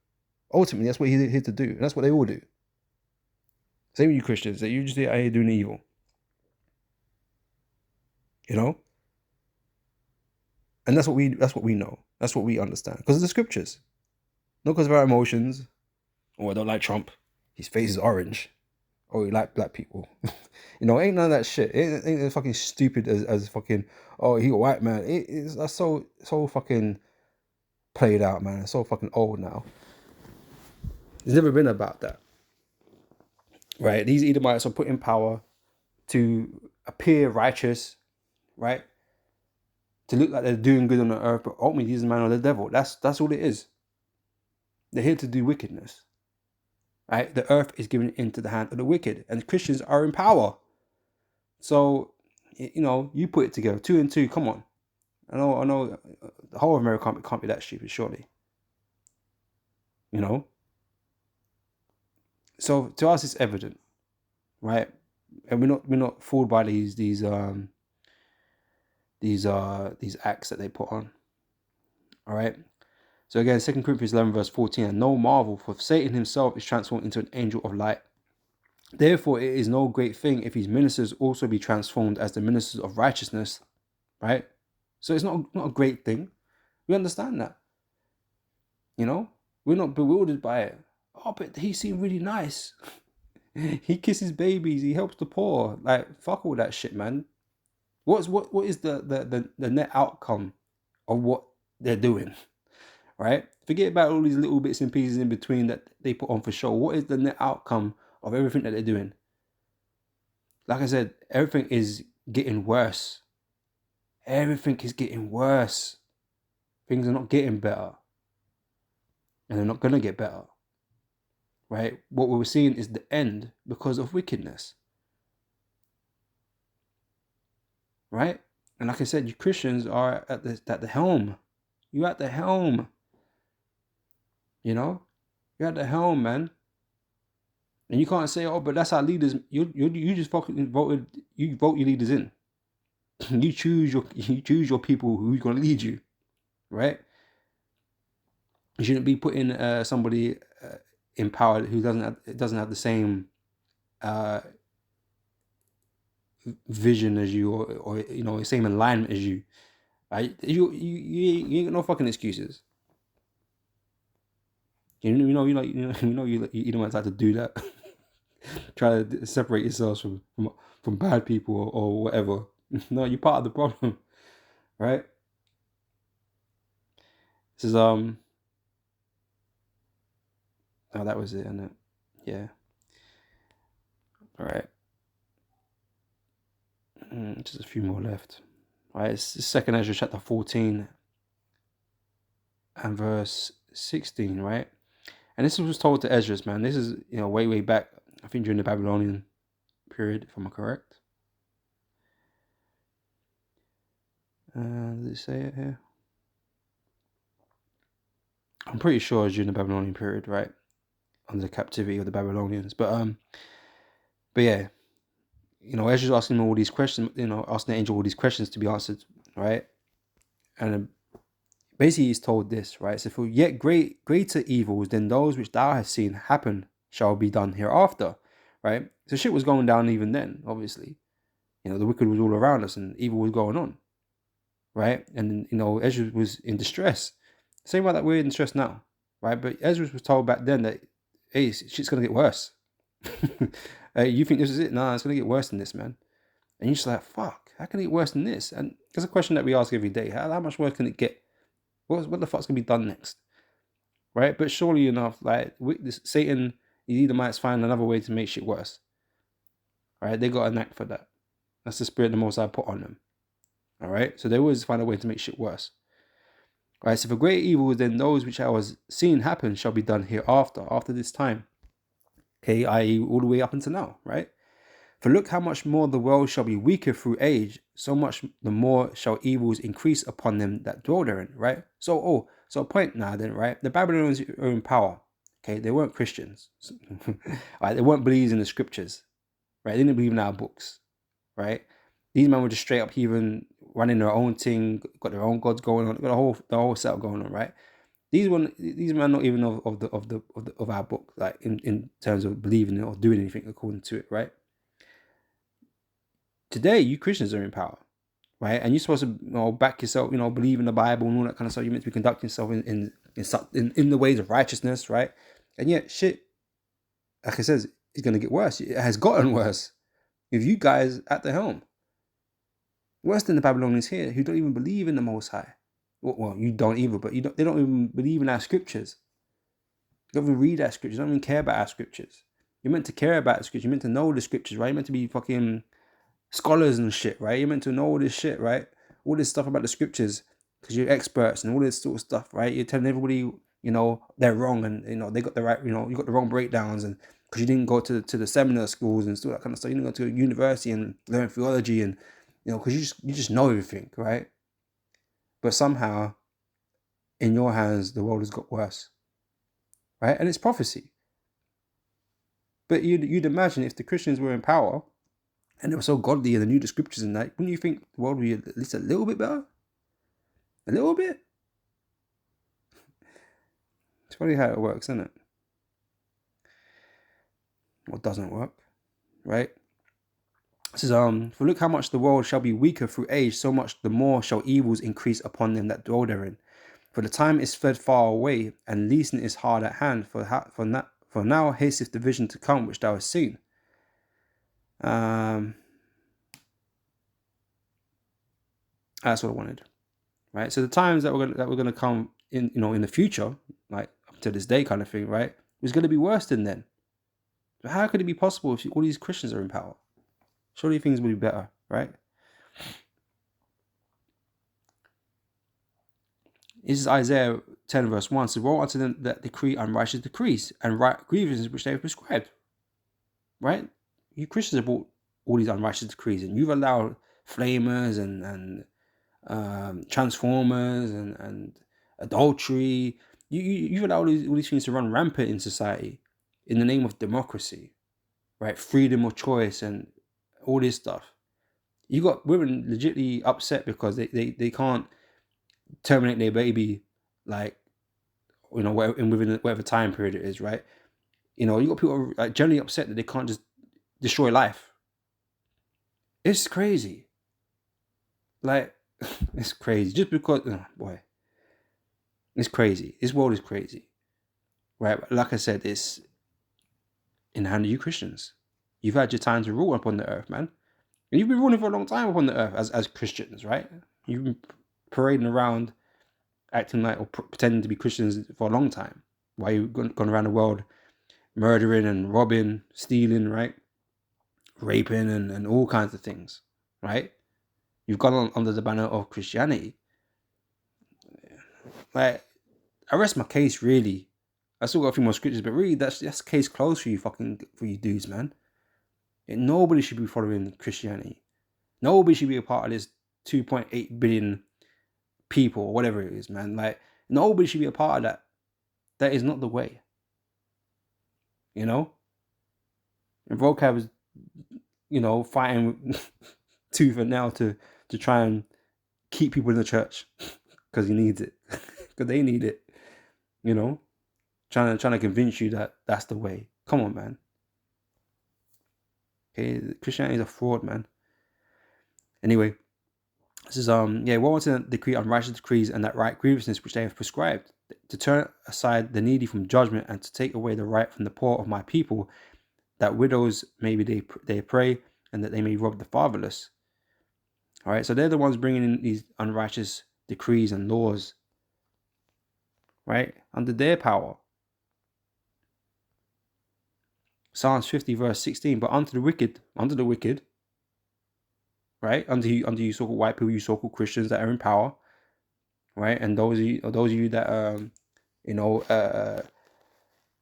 Ultimately, that's what he's here to do, and that's what they all do. Same with you Christians, that you just out here doing evil. And that's what we know. That's what we understand because of the scriptures. Not because of our emotions. Oh, I don't like Trump. His face is orange. Oh, you like black people. Ain't none of that shit. Ain't as fucking stupid as fucking, oh, he a white man. It's that's so fucking played out, man. It's so fucking old now. It's never been about that. Right? These Edomites are put in power to appear righteous, right? To look like they're doing good on the earth, but ultimately these men are the devil. That's all it is. They're here to do wickedness. Right? The earth is given into the hand of the wicked, and Christians are in power. So, you put it together, 2 and 2. Come on, I know, the whole of America can't be that stupid, surely. So to us, it's evident, right? And we're not fooled by these acts that they put on. All right. So again, 2 Corinthians 11 verse 14, and no marvel, for Satan himself is transformed into an angel of light. Therefore, it is no great thing if his ministers also be transformed as the ministers of righteousness, right? So it's not a great thing. We understand that. We're not bewildered by it. Oh, but he seemed really nice. He kisses babies. He helps the poor. Like, fuck all that shit, man. What is the net outcome of what they're doing, right? Forget about all these little bits and pieces in between that they put on for show. What is the net outcome of everything that they're doing? Like I said, everything is getting worse. Everything is getting worse. Things are not getting better. And they're not going to get better. Right? What we're seeing is the end because of wickedness. Right? And like I said, you Christians are at the helm. You're at the helm. You're at the helm, man. And you can't say, oh, but that's our leaders. You just fucking voted. You vote your leaders in. You choose your people who's going to lead you, right? You shouldn't be putting somebody in power who doesn't have the same vision as you, or the same alignment as you. Right? You ain't got no fucking excuses. You don't have to do that. Try to separate yourselves from bad people or whatever. No, you're part of the problem, right? This is oh, that was it, isn't it? Yeah. All right. Just a few more left. All right, it's 2nd Ezra chapter 14 and verse 16, right? And this was told to Ezra, man. This is way back. I think during the Babylonian period, if I'm correct. Does it say it here? I'm pretty sure it's during the Babylonian period, right? Under the captivity of the Babylonians. But yeah, Ezra's asking him all these questions, asking the angel all these questions to be answered, right? And basically he's told this, right? So for yet greater evils than those which thou hast seen happen shall be done hereafter, right? So shit was going down even then, obviously. The wicked was all around us and evil was going on, right? And Ezra was in distress. Same way that we're in distress now, right? But Ezra was told back then that, hey, shit's gonna get worse. You think this is it? Nah, it's gonna get worse than this, man. And you're just like, fuck, how can it get worse than this? And it's a question that we ask every day. How much worse can it get? What the fuck's gonna be done next? Right? But surely enough, like Satan, he either might find another way to make shit worse. Right? They got a knack for that. That's the spirit the Most High put on them. All right? So they always find a way to make shit worse. All right? So for great evils, then those which I was seeing happen shall be done hereafter, after this time. Okay, i.e. all the way up until now, right? For look how much more the world shall be weaker through age, so much the more shall evils increase upon them that dwell therein, right? So a point now then, right? The Babylonians are in power. Okay, they weren't Christians. Right? They weren't believers in the scriptures. Right? They didn't believe in our books. Right? These men were just straight up heathen, running their own thing, got their own gods going on, got the whole setup going on, right? These men not even of our book, like in terms of believing or doing anything according to it, right? Today, you Christians are in power, right? And you're supposed to back yourself, believe in the Bible and all that kind of stuff. You're meant to be conducting yourself in in the ways of righteousness, right? And yet, shit, like it says, is going to get worse. It has gotten worse with you guys at the helm. Worse than the Babylonians here, who don't even believe in the Most High. Well, you don't either, but they don't even believe in our scriptures. You don't even read our scriptures. You don't even care about our scriptures. You're meant to care about the scriptures. You're meant to know the scriptures, right? You're meant to be fucking scholars and shit, right? You're meant to know all this shit, right? All this stuff about the scriptures because you're experts and all this sort of stuff, right? You're telling everybody, they're wrong and, they got the right, you got the wrong breakdowns, and because you didn't go to the seminar schools and stuff, that kind of stuff. You didn't go to a university and learn theology and, because you just know everything, right? But somehow, in your hands, the world has got worse, right? And it's prophecy. But you'd imagine if the Christians were in power and they were so godly and they knew the scriptures and that, wouldn't you think the world would be at least a little bit better? A little bit? It's funny how it works, isn't it? What doesn't work, right? It says, for look how much the world shall be weaker through age, so much the more shall evils increase upon them that dwell therein. For the time is fled far away, and leasing is hard at hand. For now hasteth the vision to come which thou hast seen. That's what I wanted, right? So the times that we're going to come in, in the future, like up to this day, kind of thing, right? Is going to be worse than then. So how could it be possible if all these Christians are in power? Surely things will be better, right? This is Isaiah 10 verse 1. So woe unto them that decree unrighteous decrees and right grievances which they have prescribed. Right? You Christians have brought all these unrighteous decrees, and you've allowed flamers and transformers and adultery. You've allowed all these things to run rampant in society in the name of democracy, right? Freedom of choice and all this stuff. You got women legitimately upset because they can't terminate their baby, like, within whatever time period it is, right? You got people like generally upset that they can't just destroy life. It's crazy. Like, it's crazy. Just because, boy, it's crazy. This world is crazy, right? But like I said, it's in the hand of you Christians. You've had your time to rule upon the earth, man. And you've been ruling for a long time upon the earth as Christians, right? You've been parading around, acting like or pretending to be Christians for a long time. While you've gone around the world murdering and robbing, stealing, right? Raping and all kinds of things, right? You've gone on under the banner of Christianity. Like, I rest my case, really. I still got a few more scriptures, but really, that's case closed for you dudes, man. And nobody should be following Christianity. Nobody should be a part of this 2.8 billion people, or whatever it is, man. Like, nobody should be a part of that. That is not the way. And Vocab is, fighting tooth and nail to try and keep people in the church because he needs it, because they need it. Trying to convince you that that's the way. Come on, man. Okay, Christianity is a fraud, man. Anyway, this is woe unto them decree unrighteous decrees and that right grievousness which they have prescribed, to turn aside the needy from judgment and to take away the right from the poor of my people, that widows maybe they pray and that they may rob the fatherless. All right, so they're the ones bringing in these unrighteous decrees and laws, right, under their power. Psalms 50 verse 16, but unto the wicked, right, under you so-called white people, you so-called Christians that are in power, right, and those of you that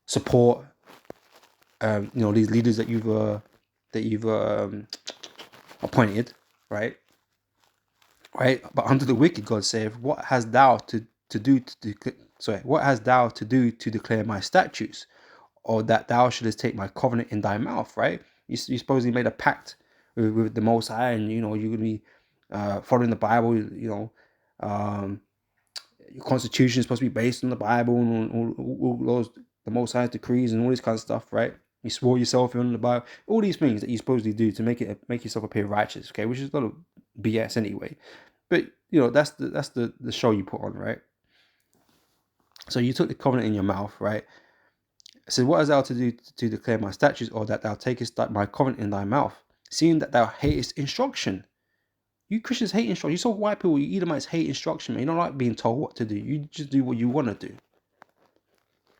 support these leaders that you've appointed, right, but unto the wicked God saith, what hast thou to do to declare my statutes, or that thou shouldest take my covenant in thy mouth, right? You supposedly made a pact with the Most High, and you're gonna be following the Bible. Your constitution is supposed to be based on the Bible and all those the Most High's decrees and all this kind of stuff, right? You swore yourself in the Bible, all these things that you supposedly do to make yourself appear righteous, okay? Which is a lot of BS anyway. But that's the show you put on, right? So you took the covenant in your mouth, right? It says, what hast thou to do to declare my statutes, or that thou takest my covenant in thy mouth, seeing that thou hatest instruction? You Christians hate instruction. You saw white people, you Edomites hate instruction, man. You don't like being told what to do. You just do what you want to do.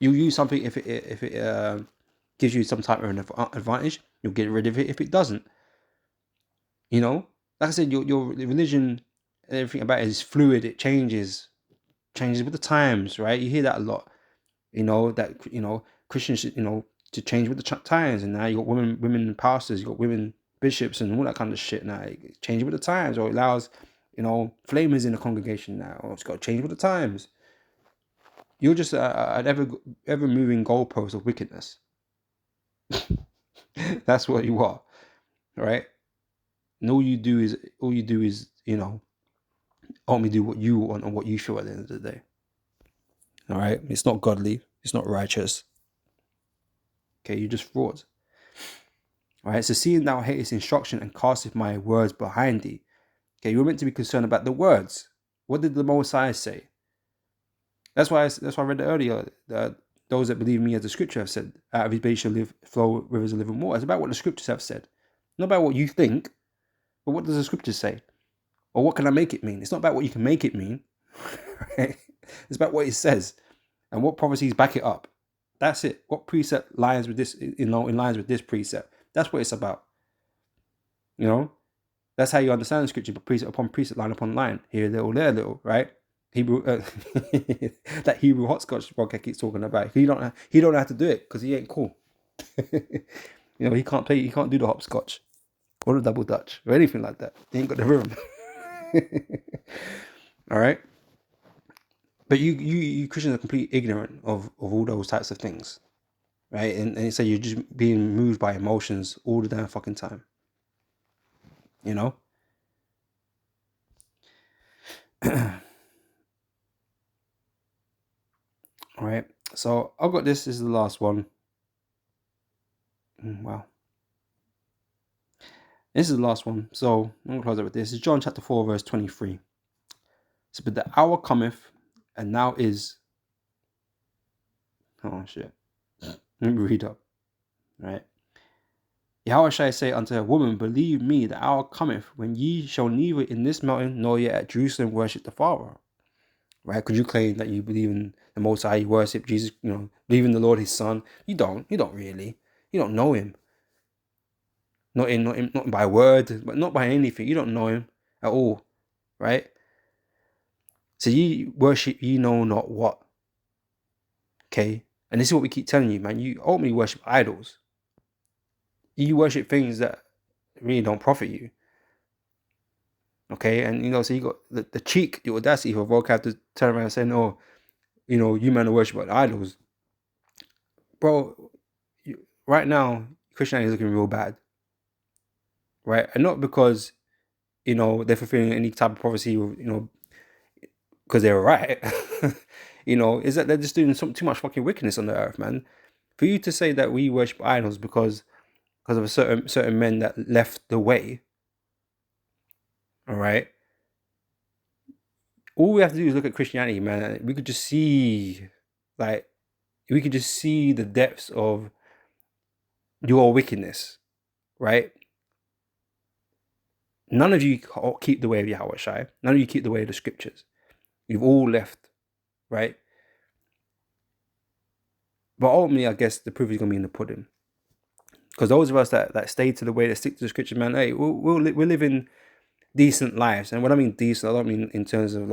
You'll use something if it gives you some type of an advantage. You'll get rid of it if it doesn't. You know, like I said, your religion and everything about it is fluid. It changes with the times, right? You hear that a lot. You know that Christians should, to change with the times, and now you got women pastors, you got women bishops, and all that kind of shit. Now change with the times, or it allows flamers in the congregation now. Or it's got to change with the times. You're just an ever moving goalpost of wickedness. That's what you are, right? And all you do is only do what you want and what you feel at the end of the day. All right, it's not godly, it's not righteous. Okay, you're just frauds. All right, so seeing thou hatest instruction and casteth my words behind thee. Okay, you're meant to be concerned about the words. What did the Messiah say? That's why I read it earlier. Those that believe me, as the scripture have said, out of his belly shall flow rivers of living water. It's about what the scriptures have said, not about what you think, but what does the scripture say, or what can I make it mean? It's not about what you can make it mean, right? It's about what it says and what prophecies back it up. That's it. What precept lines with this, in lines with this precept. That's what it's about. That's how you understand the scripture, but precept upon precept, line upon line. Here a little, there a little, right? Hebrew, that Hebrew hopscotch podcast keeps talking about. He don't know how to do it because he ain't cool. He can't play. He can't do the hopscotch or the double dutch or anything like that. He ain't got the rhythm. All right. But you Christians are completely ignorant of all those types of things, right? And so you're just being moved by emotions all the damn fucking time. All right. So I've got this. This is the last one. Wow. This is the last one. So I'm going to close it with this. It's John chapter 4, verse 23. So, but the hour cometh, and now is. Oh, shit. Let me read up. Right. Yahweh shall say unto her, woman, believe me, the hour cometh when ye shall neither in this mountain nor yet at Jerusalem worship the Father. Right? Could you claim that you believe in the Most High, you worship Jesus, believe in the Lord, his Son? You don't. You don't really. You don't know him. Not by word, but not by anything. You don't know him at all, right? So ye worship ye know not what. Okay? And this is what we keep telling you, man. You ultimately worship idols. You worship things that really don't profit you. Okay? And so you got the cheek, the audacity for vocab to turn around and say, no, you men are worshiping idols. Bro, right now, Christianity is looking real bad. Right? And not because, they're fulfilling any type of prophecy, because they're right. Is that they're just doing too much fucking wickedness on the earth, man. For you to say that we worship idols because of a certain men that left the way, all right? All we have to do is look at Christianity, man. We could just see, the depths of your wickedness, right? None of you keep the way of Yahweh Shai. None of you keep the way of the scriptures. You've all left, right? But ultimately, I guess the proof is going to be in the pudding. Because those of us that stay to the way, that stick to the scripture, man, hey, we're living decent lives. And when I mean decent, I don't mean in terms of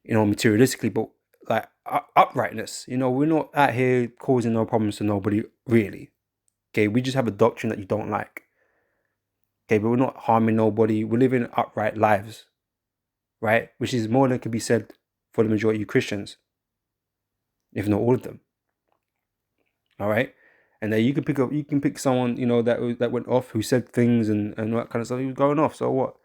materialistically, but like uprightness. We're not out here causing no problems to nobody, really. Okay, we just have a doctrine that you don't like. Okay, but we're not harming nobody. We're living upright lives, right? Which is more than can be said for the majority of Christians, if not all of them. All right. And then you can pick someone, that went off, who said things and that kind of stuff. He was going off. So what?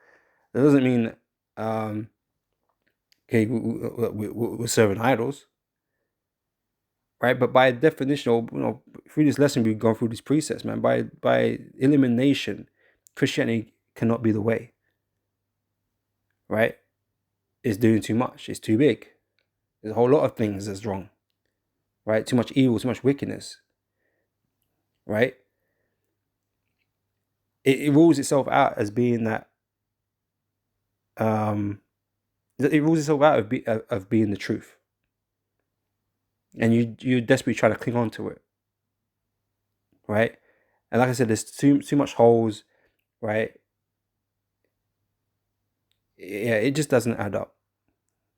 That doesn't mean, okay, we're serving idols, right? But by definition, through this lesson, we've gone through these precepts, man. By elimination, Christianity cannot be the way, right? It's doing too much. It's too big. There's a whole lot of things that's wrong, right? Too much evil, too much wickedness, right? It rules itself out as being that. It rules itself out of being the truth, and you desperately try to cling on to it, right? And like I said, there's too much holes, right? Yeah, it just doesn't add up,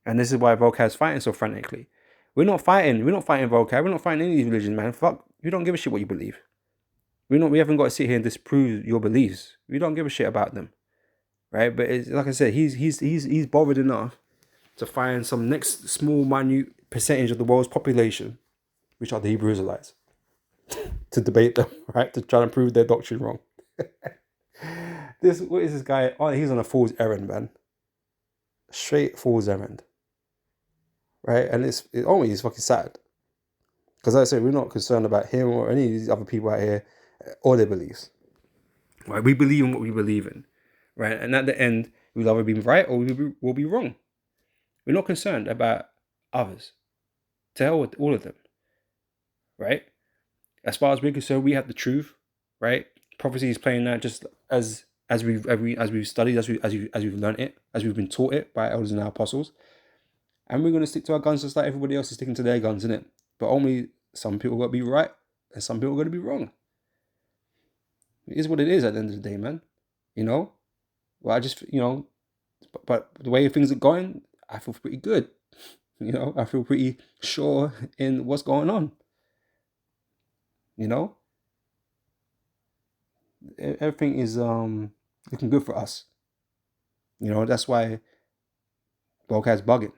and this is why Volcad's fighting so frantically. We're not fighting Volcad. We're not fighting any of these religions, man. Fuck, we don't give a shit what you believe. We haven't got to sit here and disprove your beliefs. We don't give a shit about them, right? But it's, like I said, he's bothered enough to find some next small, minute percentage of the world's population, which are the Hebrew Israelites, to debate them, right? To try and prove their doctrine wrong. What is this guy? Oh, he's on a fool's errand, man. Straight fool's errand, right? And it's fucking sad. Because like I said, we're not concerned about him or any of these other people out here or their beliefs. Right? We believe in what we believe in, right? And at the end, we'll either be right or we'll be wrong. We're not concerned about others. To hell with all of them, right? As far as we're concerned, we have the truth, right? Prophecy is playing out just as we've studied, as we've learned it, as we've been taught it by elders and our apostles, and we're going to stick to our guns just like everybody else is sticking to their guns, innit? But only some people got to be right and some people got to be wrong. It is what it is at the end of the day, man. You know. Well, I just but the way things are going, I feel pretty good. You know, I feel pretty sure in what's going on. You know, everything is looking good for us. You know, that's why Volcad's bugging,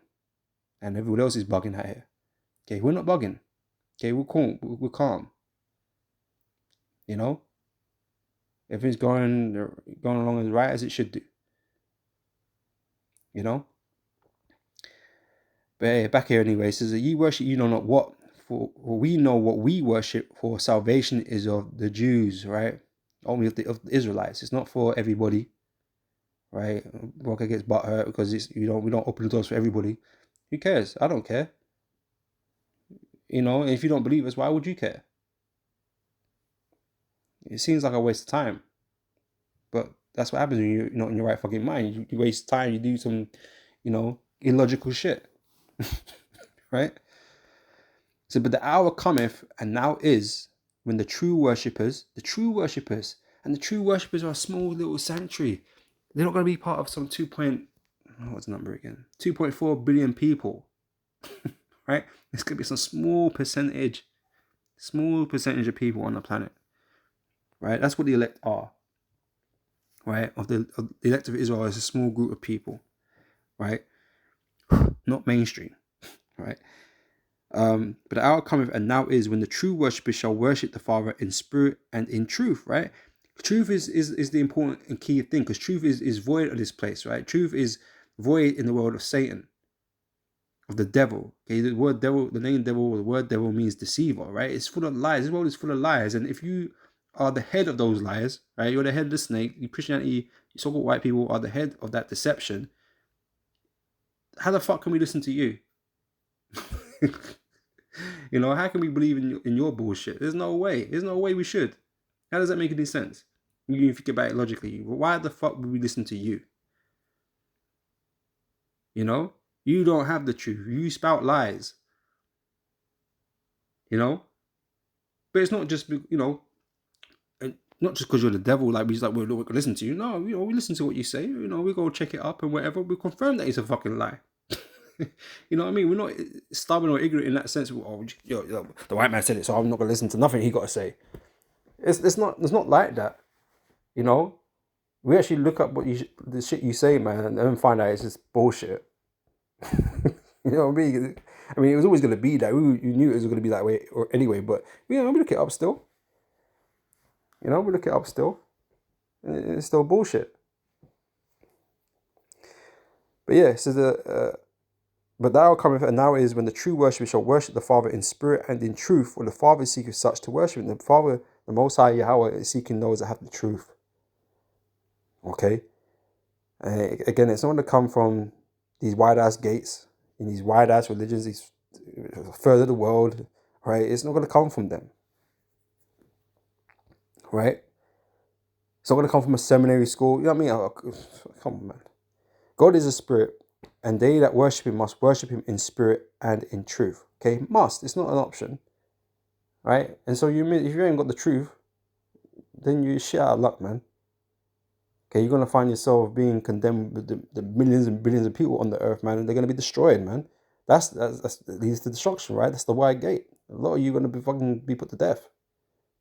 and everyone else is bugging out here. Okay, we're not bugging. Okay, we're cool. We're calm. You know, everything's going along as right as it should do. You know. But hey, back here anyway, it says that ye worship you know not what, for we know what we worship, for salvation is of the Jews, right? Only of the Israelites. It's not for everybody, right? Rocker gets butthurt because we don't open the doors for everybody. Who cares? I don't care. You know, if you don't believe us, why would you care? It seems like a waste of time, but that's what happens when you're not in your right fucking mind. You waste time. You do some, illogical shit, right? So, but the hour cometh, and now is, when the true worshippers, and the true worshippers are a small little sanctuary. They're not going to be part of some 2.4 billion people, right? It's going to be some small percentage of people on the planet, right? That's what the elect are, right? Of the elect of Israel is a small group of people, right? Not mainstream, right? But the hour cometh, and now is, when the true worshippers shall worship the Father in spirit and in truth, right? Truth is the important and key thing, because truth is void of this place, right? Truth is void in the world of Satan, of the devil. Okay, the word devil, the name devil, or the word devil means deceiver, right? It's full of lies. This world is full of lies, and if you are the head of those lies, right? You're the head of the snake. You Christianity, you so-called white people are the head of that deception. How the fuck can we listen to you? How can we believe in your bullshit? There's no way. There's no way we should. How does that make any sense? If you think about it logically, why the fuck would we listen to you? You don't have the truth. You spout lies. But it's not just not just because you're the devil. Like we're not going to listen to you. No, we listen to what you say. We go check it up and whatever. We confirm that it's a fucking lie. You know what I mean? We're not stubborn or ignorant in that sense. The white man said it, so I'm not going to listen to nothing he got to say. It's not like that. We actually look up the shit you say, man, and then find out it's just bullshit. You know what I mean? I mean, it was always going to be that. You knew it was going to be that way anyway, but we look it up still. We look it up still. It's still bullshit. But yeah, so but the hour cometh, and now is, when the true worshippers shall worship the Father in spirit and in truth, for the Father seeketh such to worship him. The Father, the Most High Yahweh, is seeking those that have the truth. Okay? Again, it's not going to come from these wide-ass gates. in these wide ass religions, these third of the world, right? It's not going to come from them, right? It's not going to come from a seminary school. You know what I mean? Come on, man. God is a spirit, and they that worship him must worship him in spirit and in truth. Okay, must. It's not an option, right? And so if you ain't got the truth, then you're shit out of luck, man. Okay, you're gonna find yourself being condemned with the millions and billions of people on the earth, man, and they're gonna be destroyed, man. That leads to destruction, right? That's the wide gate. A lot of you are gonna be put to death.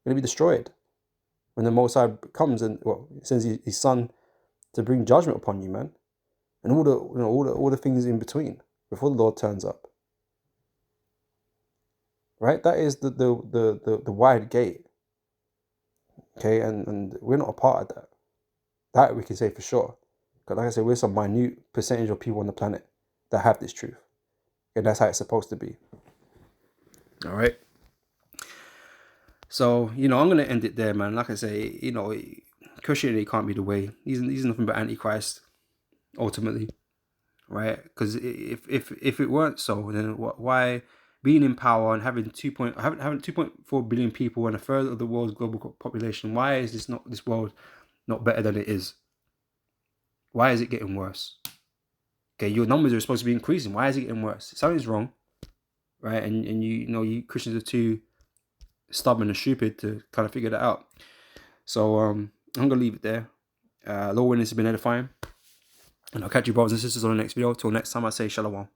You're gonna be destroyed when the Most High comes and sends his Son to bring judgment upon you, man, and all the things in between before the Lord turns up. Right? That is the wide gate. Okay, and we're not a part of that. That we can say for sure. Because like I said, we're some minute percentage of people on the planet that have this truth. And that's how it's supposed to be. All right. So, I'm going to end it there, man. Like I say, Christianity can't be the way. He's nothing but Antichrist, ultimately. Right? Because if it weren't so, then why being in power and having 2.4 billion people and a third of the world's global population, why is this world not better than it is? Why is it getting worse? Okay, your numbers are supposed to be increasing. Why is it getting worse? Something's wrong, right? And you Christians are too stubborn and stupid to kind of figure that out. So I'm gonna leave it there. Lord willing, this has been edifying, and I'll catch you brothers and sisters on the next video. Till next time, I say shalom.